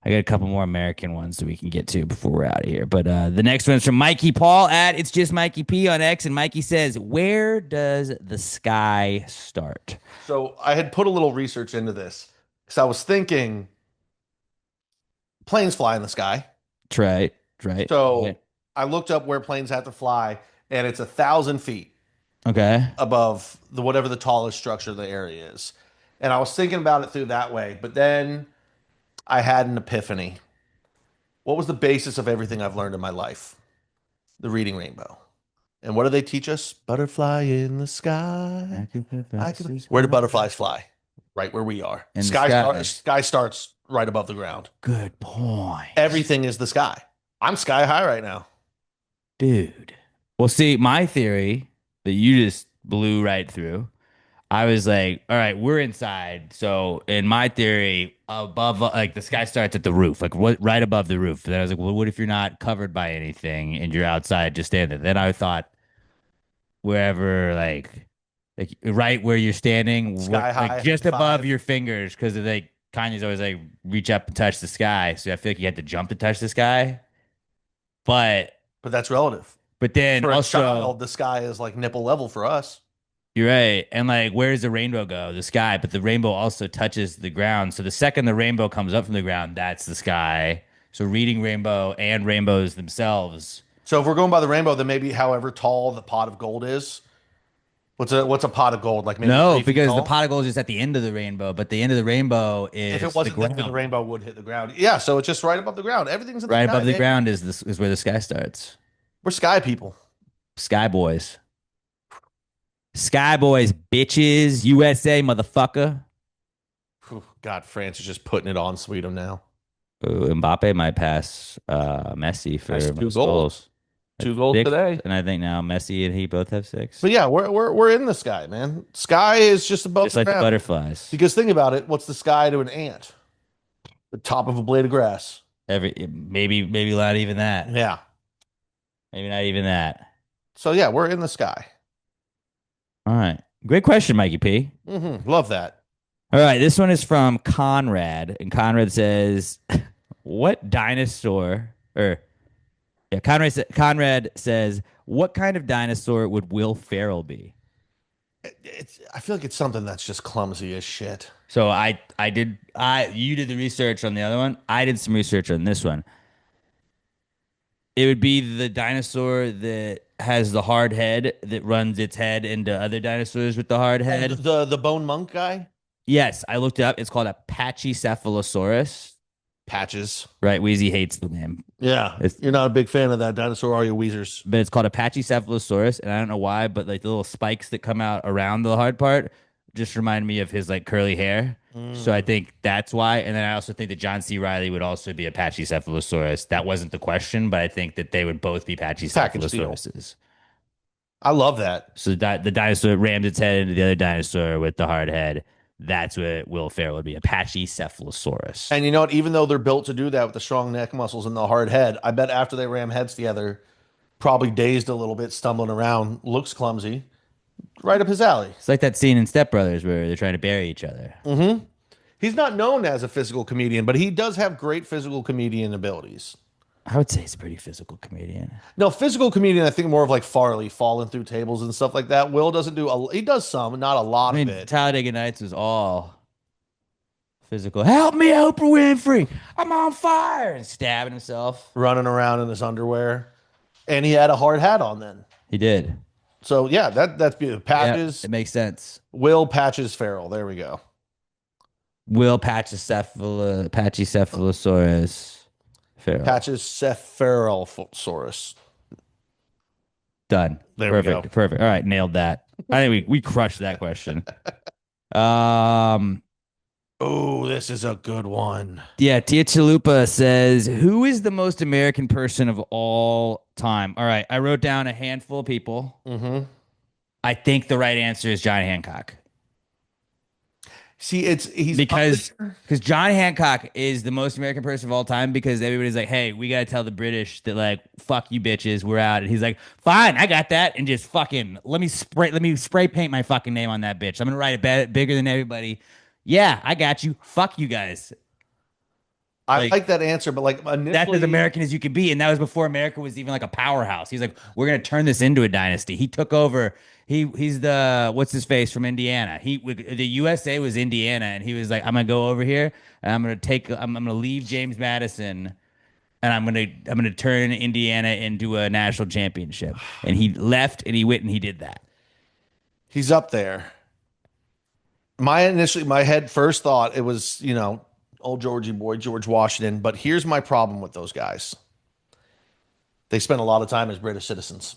I got a couple more American ones that we can get to before we're out of here. But the next one's from Mikey Paul at It's Just Mikey P on X. And Mikey says, where does the sky start? So I had put a little research into this because I was thinking planes fly in the sky. That's right. Right. So Okay. I looked up where planes have to fly, and it's 1,000 feet Okay. above whatever the tallest structure of the area is. And I was thinking about it through that way, but then I had an epiphany. What was the basis of everything I've learned in my life? The reading rainbow. And what do they teach us? Butterfly in the sky. Where do butterflies fly? Right where we are. In the sky. Sky starts right above the ground. Good point. Everything is the sky. I'm sky high right now. Dude. Well, see, my theory that you just blew right through, I was like, all right, we're inside. So in my theory, above, like the sky starts at the roof, like right above the roof. And then I was like, well, what if you're not covered by anything and you're outside just standing? Then I thought wherever, like right where you're standing, Sky high, like just 5. above your fingers, because like Kanye's always like reach up and touch the sky. So I feel like you had to jump to touch the sky. But That's relative. then For a also, child, the sky is like nipple level for us. you're right. And like, where does the rainbow go? The sky. But the rainbow also touches the ground. So the second the rainbow comes up from the ground, that's the sky. So reading rainbow and rainbows themselves. So if we're going by the rainbow, then maybe however tall the pot of gold is. What's a pot of gold? Like maybe 3 No, feet because the tall? pot of gold is just at the end of the rainbow, but the end of the rainbow is If it wasn't the then ground. the rainbow would hit the ground. Yeah, so it's just right above the ground. Everything's in the Right sky, above the man. ground is where the sky starts. We're sky people. Sky boys. Sky boys, bitches. USA, motherfucker. Whew, God, France is just putting it on Sweden now. Ooh, Mbappe might pass Messi for That's 2 most goals. goals. 2 goals 6, today. and I think now Messi and he both have 6. But yeah, we're in the sky, man. Sky is just above Just the like the ground. butterflies. Because think about it, what's the sky to an ant? The top of a blade of grass. Maybe not even that. Yeah. Maybe not even that. So yeah, we're in the sky. All right. Great question, Mikey P. Love that. All right, this one is from Conrad, and Conrad says, "What dinosaur?" Conrad says, "What kind of dinosaur would Will Ferrell be?" I feel like it's something that's just clumsy as shit. So you did the research on the other one. I did some research on this one. It would be the dinosaur that has the hard head that runs its head into other dinosaurs with the hard head. The bone monk guy? Yes, I looked it up. It's called a Pachycephalosaurus. Patches. Right, Wheezy hates the name. Yeah. You're not a big fan of that dinosaur, are you, Weezers? But it's called a Pachycephalosaurus, and I don't know why, but like the little spikes that come out around the hard part just remind me of his like curly hair. So I think that's why. And then I also think that John C. Riley would also be a Pachycephalosaurus. That wasn't the question, but I think that they would both be Pachycephalosauruses. I love that. So the dinosaur rammed its head into the other dinosaur with the hard head. That's what Will Ferrell would be, a Pachycephalosaurus. And you know what? Even though they're built to do that with the strong neck muscles and the hard head, I bet after they ram heads together, probably dazed a little bit, stumbling around, looks clumsy. Right up his alley. It's like that scene in Step Brothers where they're trying to bury each other. Mm-hmm. He's not known as a physical comedian, but he does have great physical comedian abilities. I would say he's a pretty physical comedian. No, physical comedian, I think more of like Farley falling through tables and stuff like that. Will doesn't do he does some, not a lot of it. Talladega Nights was all physical. Help me, Oprah Winfrey. I'm on fire. And stabbing himself. Running around in his underwear. And he had a hard hat on then. He did. So yeah, that's beautiful. Patches. Yeah, it makes sense. Will Patches Farrell. There we go. Will Pachycephalosaurus Farrell. Pachycephalosaurus. Done. There Perfect. we go. Perfect. All right, nailed that. I think we crushed that question. Oh, this is a good one. Yeah, Tia Chalupa says, who is the most American person of all time? All right, I wrote down a handful of people. Mm-hmm. I think the right answer is John Hancock. See, he's because John Hancock is the most American person of all time because everybody's like, hey, we gotta tell the British that like, fuck you bitches, we're out. And he's like, fine, I got that, and just fucking let me spray paint my fucking name on that bitch. I'm gonna write it bigger than everybody. Yeah, I got you. Fuck you guys. I like that answer, but like initially, that's as American as you could be, and that was before America was even like a powerhouse. He's like, we're gonna turn this into a dynasty. He took over. He's the what's his face from Indiana. The USA was Indiana, and he was like, I'm gonna go over here and I'm gonna leave James Madison, and I'm gonna turn Indiana into a national championship. And he left, and he went and he did that. He's up there. My head first thought it was old Georgie boy George Washington, but here's my problem with those guys. They spent a lot of time as British citizens.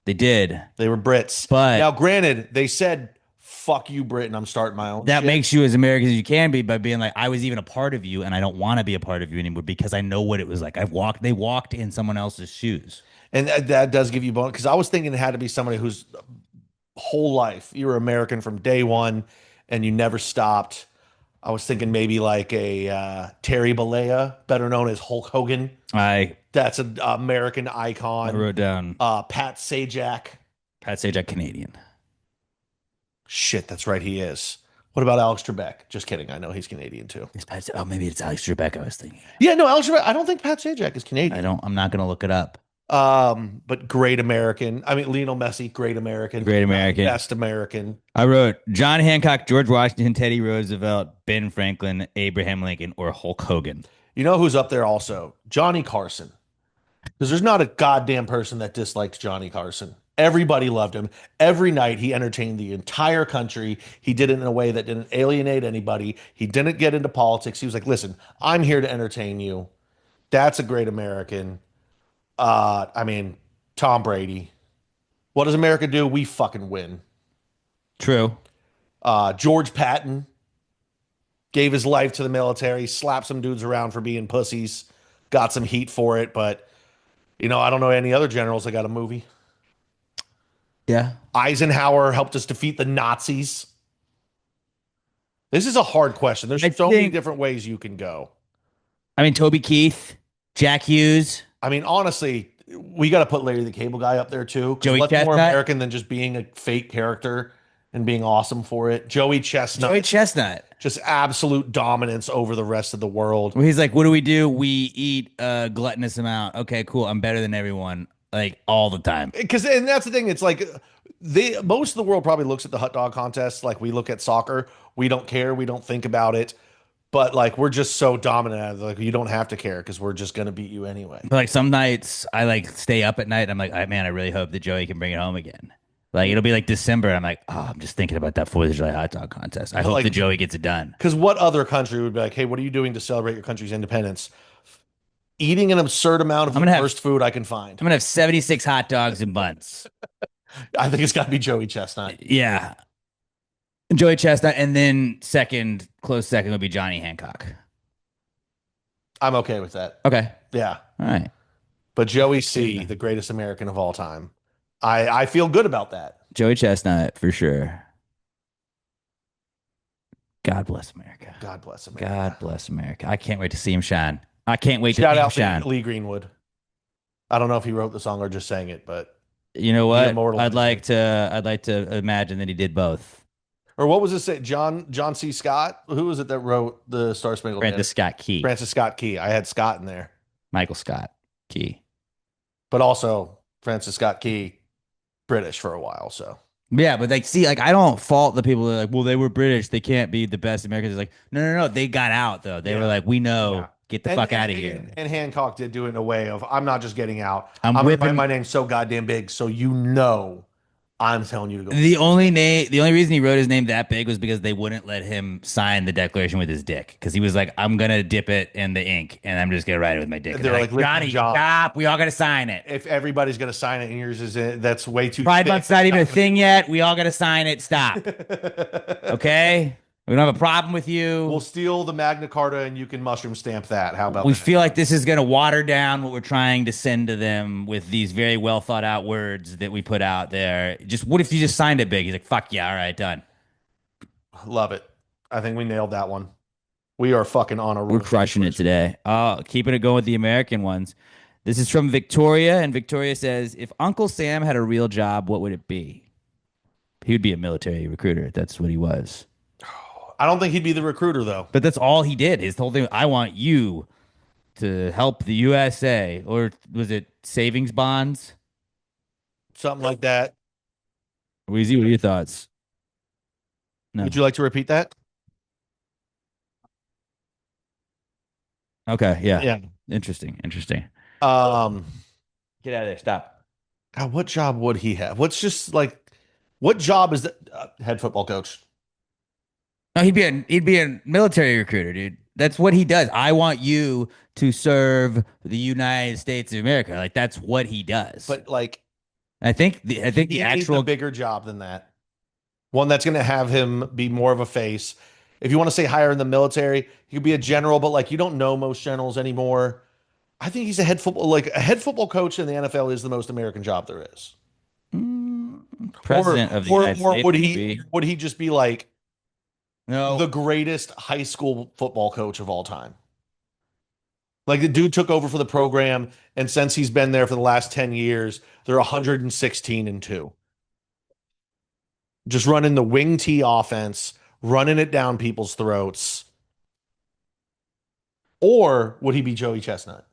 They did. They were Brits. But now, granted, they said, fuck you, Britain, I'm starting my own That shit. makes you as American as you can be by being like, I was even a part of you, and I don't want to be a part of you anymore because I know what it was like. They walked in someone else's shoes. And that does give you bonus. Because I was thinking it had to be somebody whose whole life, you were American from day one, and you never stopped. I was thinking maybe like a Terry Bollea, better known as Hulk Hogan. That's an American icon. I wrote down Pat Sajak. Pat Sajak, Canadian. Shit, that's right, he is. What about Alex Trebek? Just kidding. I know he's Canadian too. Maybe it's Alex Trebek. I was thinking. Yeah, no, Alex Trebek. I don't think Pat Sajak is Canadian. I'm not gonna look it up. But great American. I mean, Lionel Messi, great American. Great American. Best American. I wrote John Hancock, George Washington, Teddy Roosevelt, Ben Franklin, Abraham Lincoln, or Hulk Hogan. You know who's up there also? Johnny Carson. Because there's not a goddamn person that dislikes Johnny Carson. Everybody loved him. Every night he entertained the entire country. He did it in a way that didn't alienate anybody. He didn't get into politics. He was like, listen, I'm here to entertain you. That's a great American. I mean, Tom Brady. What does America do? We fucking win. True. George Patton gave his life to the military, slapped some dudes around for being pussies, got some heat for it, but I don't know any other generals that got a movie. Yeah. Eisenhower helped us defeat the Nazis. This is a hard question. There's so many different ways you can go. I mean, Toby Keith, Jack Hughes. I mean, honestly, we got to put Larry the Cable Guy up there too. Joey what's Chestnut? more American than just being a fake character and being awesome for it? Joey Chestnut. Just absolute dominance over the rest of the world. Well, he's like, what do? We eat a gluttonous amount. Okay, cool. I'm better than everyone. Like all the time. And that's the thing. It's like most of the world probably looks at the hot dog contest like we look at soccer. We don't care. We don't think about it. But like we're just so dominant. Like you don't have to care because we're just gonna beat you anyway. But like some nights I like stay up at night. And I'm like, man, I really hope that Joey can bring it home again. Like it'll be like December. And I'm like, oh, I'm just thinking about that 4th of July hot dog contest. I hope like- that Joey gets it done. Because what other country would be like, hey, what are you doing to celebrate your country's independence? Eating an absurd amount of I'm the gonna have- worst food I can find. I'm gonna have 76 hot dogs and buns. I think it's got to be Joey Chestnut. Yeah. Joey Chestnut, and then close second would be Johnny Hancock. I'm okay with that. Okay. Yeah. All right. But Joey C., the greatest American of all time. I feel good about that. Joey Chestnut for sure. God bless America. God bless America. God bless America. I can't wait to see him shine. I can't wait Shout to see him out shine. to Lee Greenwood. I don't know if he wrote the song or just sang it, but You know what? immortalized I'd like to imagine that he did both. or what was it say? John C. Scott? Who was it that wrote the Star Spangled Banner? Francis Scott Key. Francis Scott Key. I had Scott in there, Michael Scott Key. but also Francis Scott Key, British for a while. So Yeah, but like, see, like, I don't fault the people that are like, well, they were British. They can't be the best Americans. It's like, no. They got out, though. They were like, we know. Yeah. Get the fuck out of here. And Hancock did do it in a way of, I'm not just getting out. I'm I'm whipping- my name's so goddamn big, so you know I'm telling you to go. The only reason he wrote his name that big was because they wouldn't let him sign the Declaration with his dick. Because he was like, I'm gonna dip it in the ink and I'm just gonna write it with my dick. And They're like, listen, Johnny, John, stop. We all gotta sign it. if everybody's gonna sign it and yours is in, that's way too Pride thick. Month's not even a thing yet. We all gotta sign it. Stop. Okay? We don't have a problem with you. We'll steal the Magna Carta and you can mushroom stamp that. How about We that? feel like this is going to water down what we're trying to send to them with these very well thought out words that we put out there. Just what if you just signed it big? He's like, fuck yeah, all right, done. Love it. I think we nailed that one. We are fucking on a We're crushing it today. Keeping it going with the American ones. This is from Victoria, and Victoria says, if Uncle Sam had a real job, what would it be? He would be a military recruiter. That's what he was. I don't think he'd be the recruiter though. But that's all he did. His whole thing, I want you to help the USA. Or was it savings bonds? Something like that. Weezy, what are your thoughts? No. Would you like to repeat that? Okay, yeah. Yeah. Interesting. Get Get out of there. Stop. God, what job would he have? What job is that? Head football coach. No, he'd be a military recruiter, dude. That's what he does. I want you to serve the United States of America. Like that's what he does. But like, I think the he needs actual a bigger job than that. One that's going to have him be more of a face. If you want to say higher in the military, he could be a general, but like you don't know most generals anymore. I think he's a head football coach in the NFL is the most American job there is. president of the United States would he just be like no the greatest high school football coach of all time? Like the dude took over for the program, and since he's been there for the last 10 years, they're 116-2. Just running the wing T offense, running it down people's throats. Or would he be Joey Chestnut?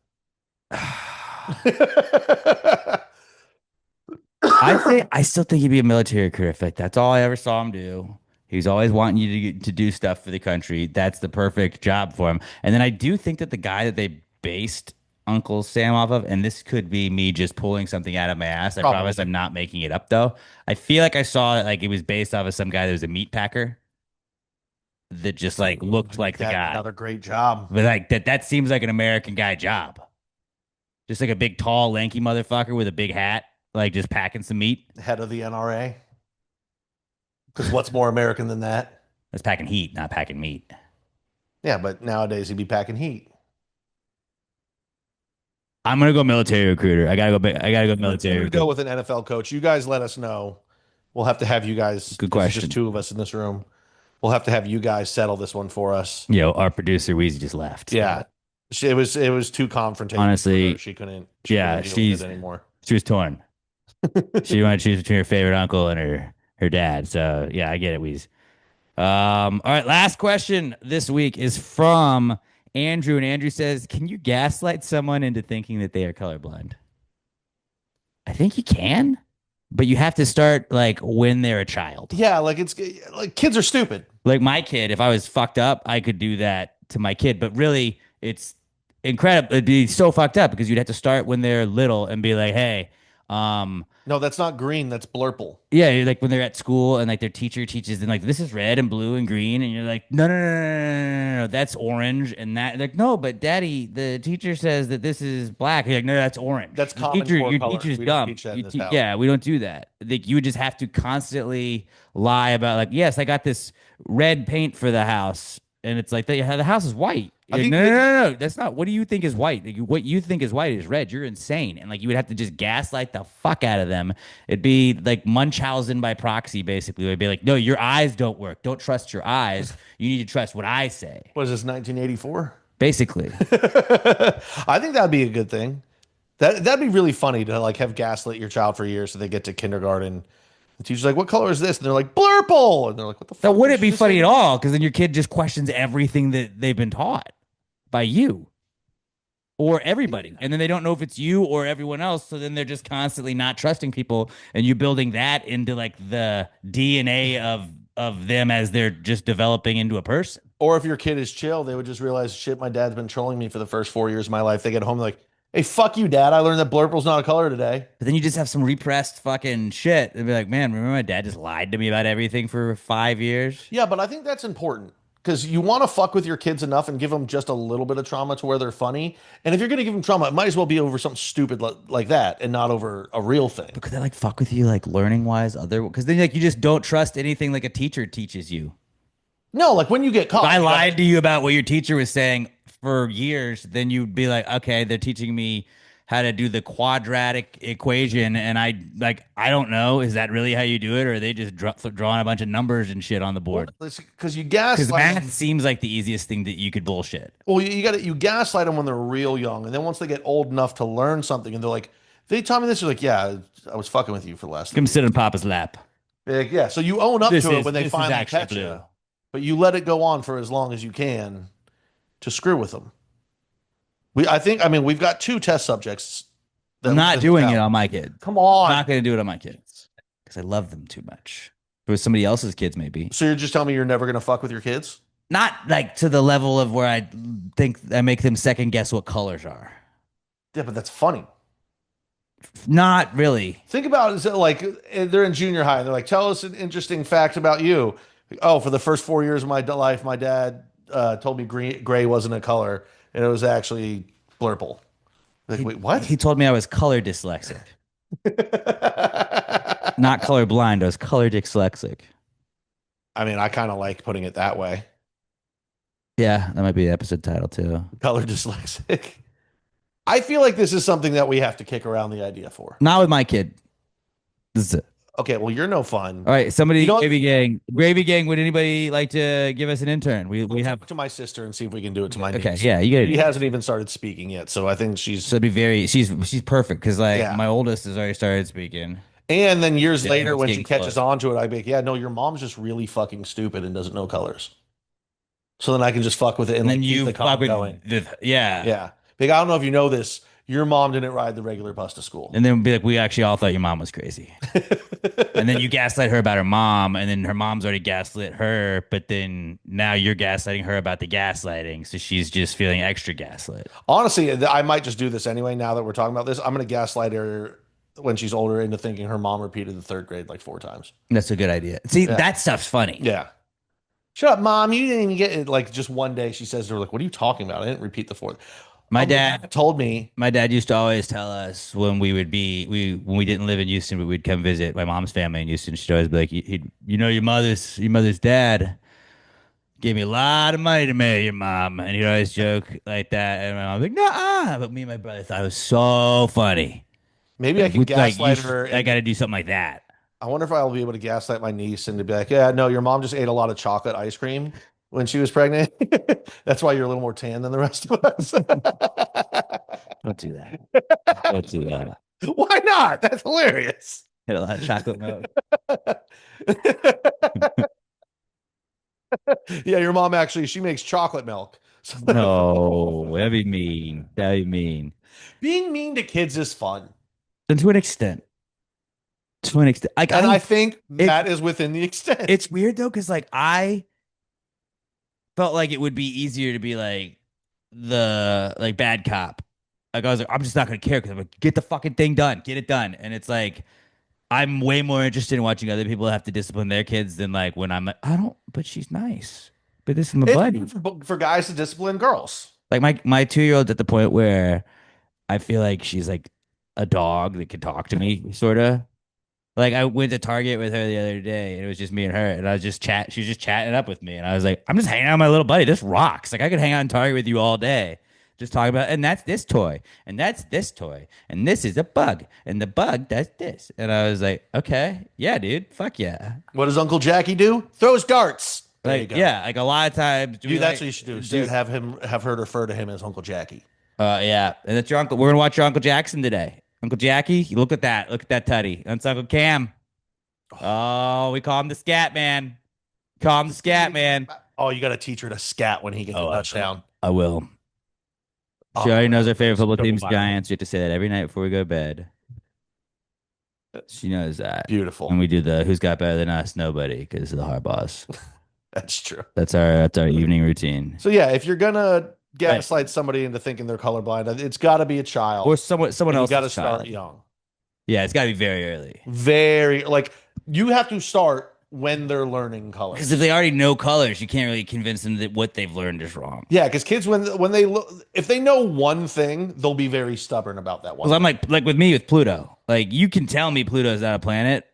I still think he'd be a military recruiter. I feel like that's all I ever saw him do. He's always wanting you to do stuff for the country. That's the perfect job for him. And then I do think that the guy that they based Uncle Sam off of, and this could be me just pulling something out of my ass. I promise I'm not making it up though. I feel like I saw it like it was based off of some guy that was a meat packer that just like looked like the guy. Another great job. But like that seems like an American guy job. Just like a big, tall, lanky motherfucker with a big hat, like just packing some meat. Head of the NRA. Because what's more American than that? That's packing heat, not packing meat. Yeah, but nowadays he'd be packing heat. I'm gonna go military recruiter. I gotta go military. We're recruiter. go with an NFL coach. You guys let us know. We'll have to have you guys. Good there's question. Just two of us in this room. We'll have to have you guys settle this one for us. Yo, our producer Weezy just left. Yeah, it was too confrontational. Honestly, for her. She couldn't. yeah, deal with she's it anymore. She was torn. She wanted to choose between her favorite uncle and her dad. So yeah, I get it, Weez. All right, last question this week is from Andrew, and Andrew says, "Can you gaslight someone into thinking that they are colorblind?" I think you can, but you have to start like when they're a child. Yeah, like it's like kids are stupid. Like my kid, if I was fucked up, I could do that to my kid. But really, it's incredible. It'd be so fucked up because you'd have to start when they're little and be like, "Hey, No, No, that's not green. That's blurple. Yeah, you're like when they're at school and like their teacher teaches them like this is red and blue and green, and you're like, no, no, no, no, no, no, no, that's orange, and that like no, but Daddy, the teacher says that this is black. You're like, no, that's orange. That's The common teacher, core your colors. teacher's We don't dumb. teach that in this house. Yeah, we don't do that. Like you would just have to constantly lie about like, yes, I got this red paint for the house, and it's like the house is white. I You're like, think no, no, that- no, no, that's not. What do you think is white? Like, what you think is white is red. You're insane, and like you would have to just gaslight the fuck out of them. It'd be like Munchausen by proxy, basically. It'd be like, no, your eyes don't work. Don't trust your eyes. You need to trust what I say. What is this, 1984? Basically, I think that'd be a good thing. That'd be really funny to like have gaslit your child for years so they get to kindergarten. The teacher's like, "What color is this?" And they're like, "Blurple." And they're like, "What the fuck?" that wouldn't did you be just funny say?" at all because then your kid just questions everything that they've been taught by you or everybody, and then they don't know if it's you or everyone else. So then they're just constantly not trusting people, and you building that into like the DNA of them as they're just developing into a person. Or if your kid is chill, they would just realize, "Shit, my dad's been trolling me for the first 4 years of my life." They get home, they're like, "Hey, fuck you, dad. I learned that blurple's not a color today." But then you just have some repressed fucking shit. They'd be like, man, remember my dad just lied to me about everything for 5 years? Yeah, but I think that's important because you want to fuck with your kids enough and give them just a little bit of trauma to where they're funny. And if you're going to give them trauma, it might as well be over something stupid like that and not over a real thing. But could they like fuck with you like learning wise other because then like you just don't trust anything like a teacher teaches you. No, like when you get caught. If I you lied to you about what your teacher was saying for years, then you'd be like, okay, they're teaching me how to do the quadratic equation, and I don't know, is that really how you do it, or are they just drawing a bunch of numbers and shit on the board? because you Because gaslight math them. seems like the easiest thing that you could bullshit. Well, you gaslight them when they're real young, and then once they get old enough to learn something, and they're like, they taught me this. You're like, yeah, I was fucking with you for the last. Come sit on Papa's lap. Like, yeah, so you own up This to it is- when they this is finally actually catch blue. you, but you let it go on for as long as you can to screw with them. I mean, we've got 2 test subjects. I'm not doing it on my kids. Come I'm on. not going to do it on my kids because I love them too much. If it was somebody else's kids, maybe. So you're just telling me you're never gonna fuck with your kids? Not like to the level of where I think I make them second guess what colors are. Yeah, but that's funny. Not really. Think about it, like they're in junior high. They're like, tell us an interesting fact about you. Oh, for the first 4 years of my life, my dad told me gray wasn't a color, and it was actually blurple. Like, wait, what? He told me I was color dyslexic. Not color blind. I was color dyslexic. I mean, I kind of like putting it that way. Yeah, that might be the episode title too. Color dyslexic. I feel like this is something that we have to kick around the idea for. Not with my kid. This is it. Okay, well, you're no fun. All right, somebody, You know what? Gravy Gang. Would anybody like to give us an intern? We have. Talk to my sister and see if we can do it to my Okay, niece. yeah, you She get it. hasn't even started speaking yet, so I think she's. So it'd be very. She's perfect because like Yeah. my oldest has already started speaking. And then years Yeah, later, it's when she getting catches close. on to it, I'd be like, yeah, no, your mom's just really fucking stupid and doesn't know colors. So then I can just fuck with it and, And then like, keep you the fuck con with going. yeah. Yeah. Like, I don't know if you know this. Your mom didn't ride the regular bus to school. And then be like, we actually all thought your mom was crazy. And then you gaslight her about her mom, and then her mom's already gaslit her, but then now you're gaslighting her about the gaslighting. So she's just feeling extra gaslit. Honestly, I might just do this anyway now that we're talking about this. I'm going to gaslight her when she's older into thinking her mom repeated the 3rd grade like 4 times. That's a good idea. See, Yeah. that stuff's funny. Yeah. Shut up, mom. You didn't even get it. Like, just one day she says to her, like, what are you talking about? I didn't repeat the 4th. My Oh, dad told me. My dad used to always tell us when we didn't live in Houston, but we'd come visit my mom's family in Houston. She'd always be like, your mother's dad gave me a lot of money to marry your mom, and he'd always joke like that. And my mom's like, nah, but me and my brother thought it was so funny. Maybe I can gaslight her. I got to do something like that. I wonder if I'll be able to gaslight my niece and to be like, yeah, no, your mom just ate a lot of chocolate ice cream when she was pregnant. That's why you're a little more tan than the rest of us. Don't do that. Don't do that. Why not? That's hilarious. Hit a lot of chocolate milk. Yeah, your mom actually, she makes chocolate milk. So No, that'd be mean. That'd be mean. being mean to kids is fun. And to an extent. To an extent. Like, And I think that is within the extent. it's weird though, because like I felt like it would be easier to be like the like bad cop. Like I was like, I'm just not gonna care because I'm like, get the fucking thing done, get it done. And it's like I'm way more interested in watching other people have to discipline their kids than like when I'm like, I don't, but she's nice. But this is my buddy. It's for guys to discipline girls. Like my 2-year-old's at the point where I feel like she's like a dog that can talk to me, sort of. Like I went to Target with her the other day, and it was just me and her, and I was just chat. She was just chatting it up with me, and I was like, "I'm just hanging out with my little buddy. This rocks. Like I could hang out in Target with you all day, just talking about. And that's this toy, and that's this toy, and this is a bug, and the bug does this." And I was like, "Okay, yeah, dude, fuck yeah." What does Uncle Jackie do? Throws darts. There you Like go. yeah, like a lot of times, Dude, that's what you should do. Dude, have her refer to him as Uncle Jackie. Yeah, and that's your uncle. We're gonna watch your Uncle Jackson today. Uncle Jackie, look at that. Look at that tutty. That's Uncle Cam. Oh, we call him the Scat Man. Call him the Scat Man. Oh, you got to teach her to scat when he gets a touchdown. I will. Oh, She already knows our favorite football so team's violent. Giants. We have to say that every night before we go to bed. She knows that. Beautiful. And we do the Who's Got Better Than Us? Nobody, because of the Harbaughs. That's true. That's our evening routine. So yeah, if you're gonna gaslight somebody into thinking they're colorblind, it's got to be a child. Or someone And else. You got to start young. Yeah, it's got to be very early. Very like you have to start when they're learning colors. Because if they already know colors, you can't really convince them that what they've learned is wrong. Yeah, because kids when they look, if they know one thing, they'll be very stubborn about that one. Because I'm like with me with Pluto. Like you can tell me Pluto's not a planet.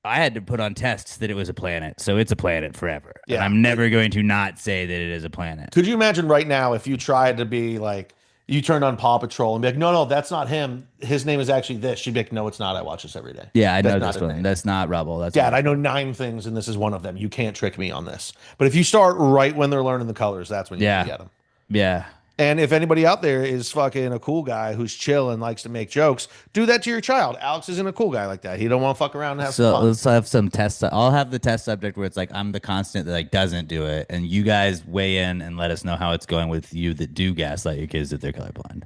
I had to put on tests that it was a planet, so it's a planet forever. Yeah. And I'm never going to not say that it is a planet. Could you imagine right now if you tried to be like you turned on Paw Patrol and be like, no, that's not him. His name is actually this. She'd be like, no, it's not. I watch this every day. Yeah, I know That's not this his one. name. That's not Rubble. That's Dad, I know 9 things and this is one of them. You can't trick me on this. But if you start right when they're learning the colors, that's when you Yeah. can get them. Yeah. And if anybody out there is fucking a cool guy who's chill and likes to make jokes, do that to your child. Alex isn't a cool guy like that. He don't want to fuck around and have So fun. let's have some tests. I'll have the test subject where it's like I'm the constant that like doesn't do it, and you guys weigh in and let us know how it's going with you that do gaslight your kids that they're colorblind.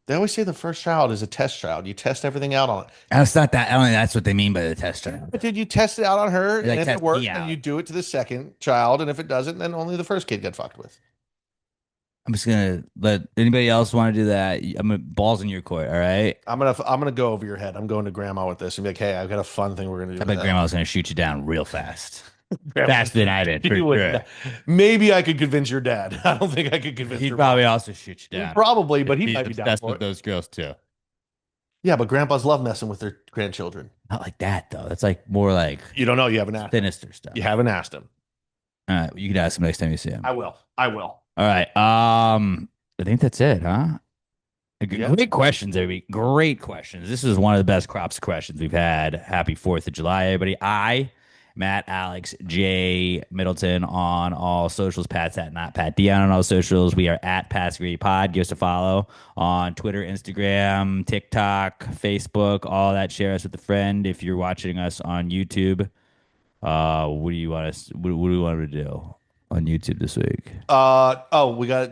They always say the first child is a test child. You test everything out on it. And it's not that. I don't think that's what they mean by the test trial. But did you test it out on her? They, like, And if test it works, me then out. you do it to the second child. And if it doesn't, then only the first kid got fucked with. I'm just gonna let anybody else want to do that. I'm gonna balls in your court. All right. I'm gonna go over your head. I'm going to grandma with this and be like, hey, I've got a fun thing we're gonna do. I with bet that. grandma's gonna shoot you down real fast. Grandma- Faster than I did. For You would sure. not- Maybe I could convince your dad. I don't think I could convince He'd your probably also shoot you mom. down. Probably, but he He's might be down obsessed for with it. those girls too. Yeah, but grandpas love messing with their grandchildren. Not like that though. That's like more like You don't know. You haven't asked. sinister stuff. You haven't asked him. All right. You can ask him next time you see him. I will. I will. All right. I think that's it, huh? Yeah. Great questions, everybody. Great questions. This is one of the best crops of questions we've had. Happy 4th of July, everybody. Matt, Alex, Jay Middleton on all socials. Pat's at not Pat Dion on all socials. We are at Pass Grade Pod. Give us a follow on Twitter, Instagram, TikTok, Facebook, all that. Share us with a friend. If you're watching us on YouTube, what do you want us? What do we want to do on YouTube this week? We got.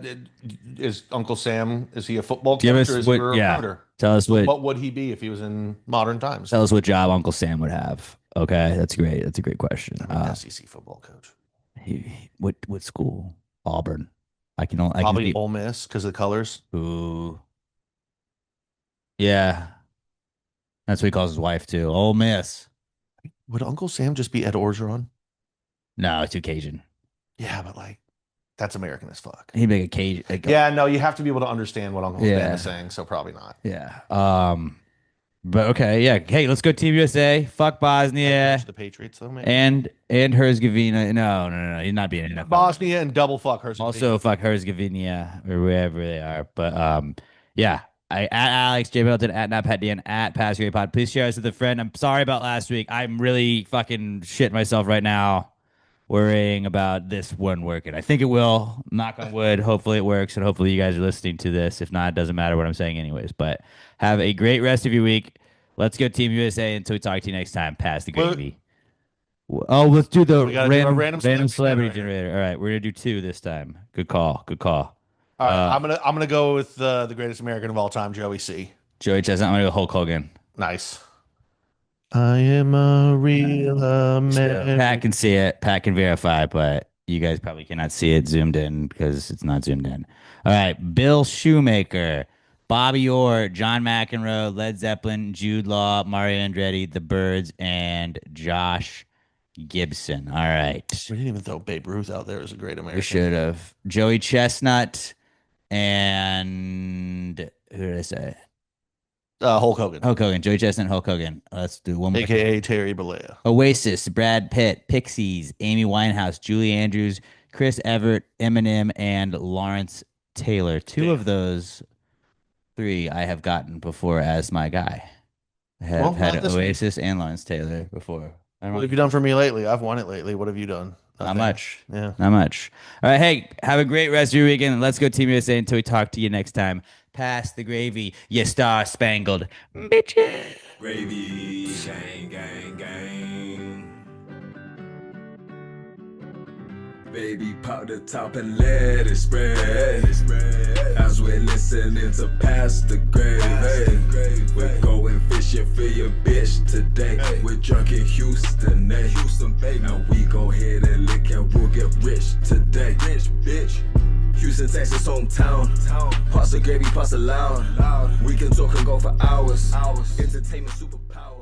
Is Uncle Sam? Is he a football Give coach us or is he a what? Yeah. recruiter? Tell us what. What would he be if he was in modern times? Tell us what job Uncle Sam would have. Okay, that's great. That's a great question. SEC football coach. What school? Auburn. I can only. Probably I can Ole Miss because of the colors. Ooh. Yeah. That's what he calls his wife too. Ole Miss. Would Uncle Sam just be Ed Orgeron? No, it's too Cajun. Yeah, but like that's American as fuck. He'd make a Cajun. Yeah, no, you have to be able to understand what Uncle Sam Yeah. is saying, so probably not. Yeah. But okay. Yeah. Hey, let's go Team USA. Fuck Bosnia The Patriots, though, man. and Herzegovina. No. He's not being enough. Bosnia and double fuck her. Also, fuck Herzegovina or wherever they are. But yeah. At Alex J Middleton at not Pat Dion at Pass Grade Pod. Please share us with a friend. I'm sorry about last week. I'm really fucking shitting myself right now, worrying about this one working. I think it will. Knock on wood. Hopefully it works, and hopefully you guys are listening to this. If not, it doesn't matter what I'm saying anyways. But have a great rest of your week. Let's go Team USA until we talk to you next time. Pass the gravy. Oh, let's do the We gotta do our random random celebrity generator. generator. All right, we're gonna do 2 this time. Good call. Good call. All right, I'm gonna go with the greatest American of all time, Joey C. Joey Chestnut. I'm gonna go Hulk Hogan. Nice. I am a real American. Pat can see it. Pat can verify, but you guys probably cannot see it zoomed in because it's not zoomed in. All right, Bill Shoemaker. Bobby Orr, John McEnroe, Led Zeppelin, Jude Law, Mario Andretti, The Byrds, and Josh Gibson. All right. We didn't even throw Babe Ruth out there as a great American. We should have. Joey Chestnut and who did I say? Hulk Hogan, Hulk Hogan. Joey Chestnut, Hulk Hogan. Let's do one more. aka Terry Bollea. Oasis, Brad Pitt, Pixies, Amy Winehouse, Julie Andrews, Chris Everett, Eminem, and Lawrence Taylor. Two of those three I have gotten before as my guy. I have had Oasis and Lawrence Taylor before. What have you done for me lately? I've won it lately. What have you done? Not much. Yeah. Not much. All right. Hey, have a great rest of your weekend. Let's go Team USA until we talk to you next time. Pass the gravy, you star-spangled bitches. Gravy, gang, gang, gang. Baby, pop the top and let it spread. As we're listening to Pass the Gravy. We're going fishing for your bitch today. We're drunk in Houston, and we go ahead and lick and we'll get rich today. Rich, bitch. Houston, Texas, hometown. Pass the gravy, pass the loud. We can talk and go for hours. Entertainment superpower.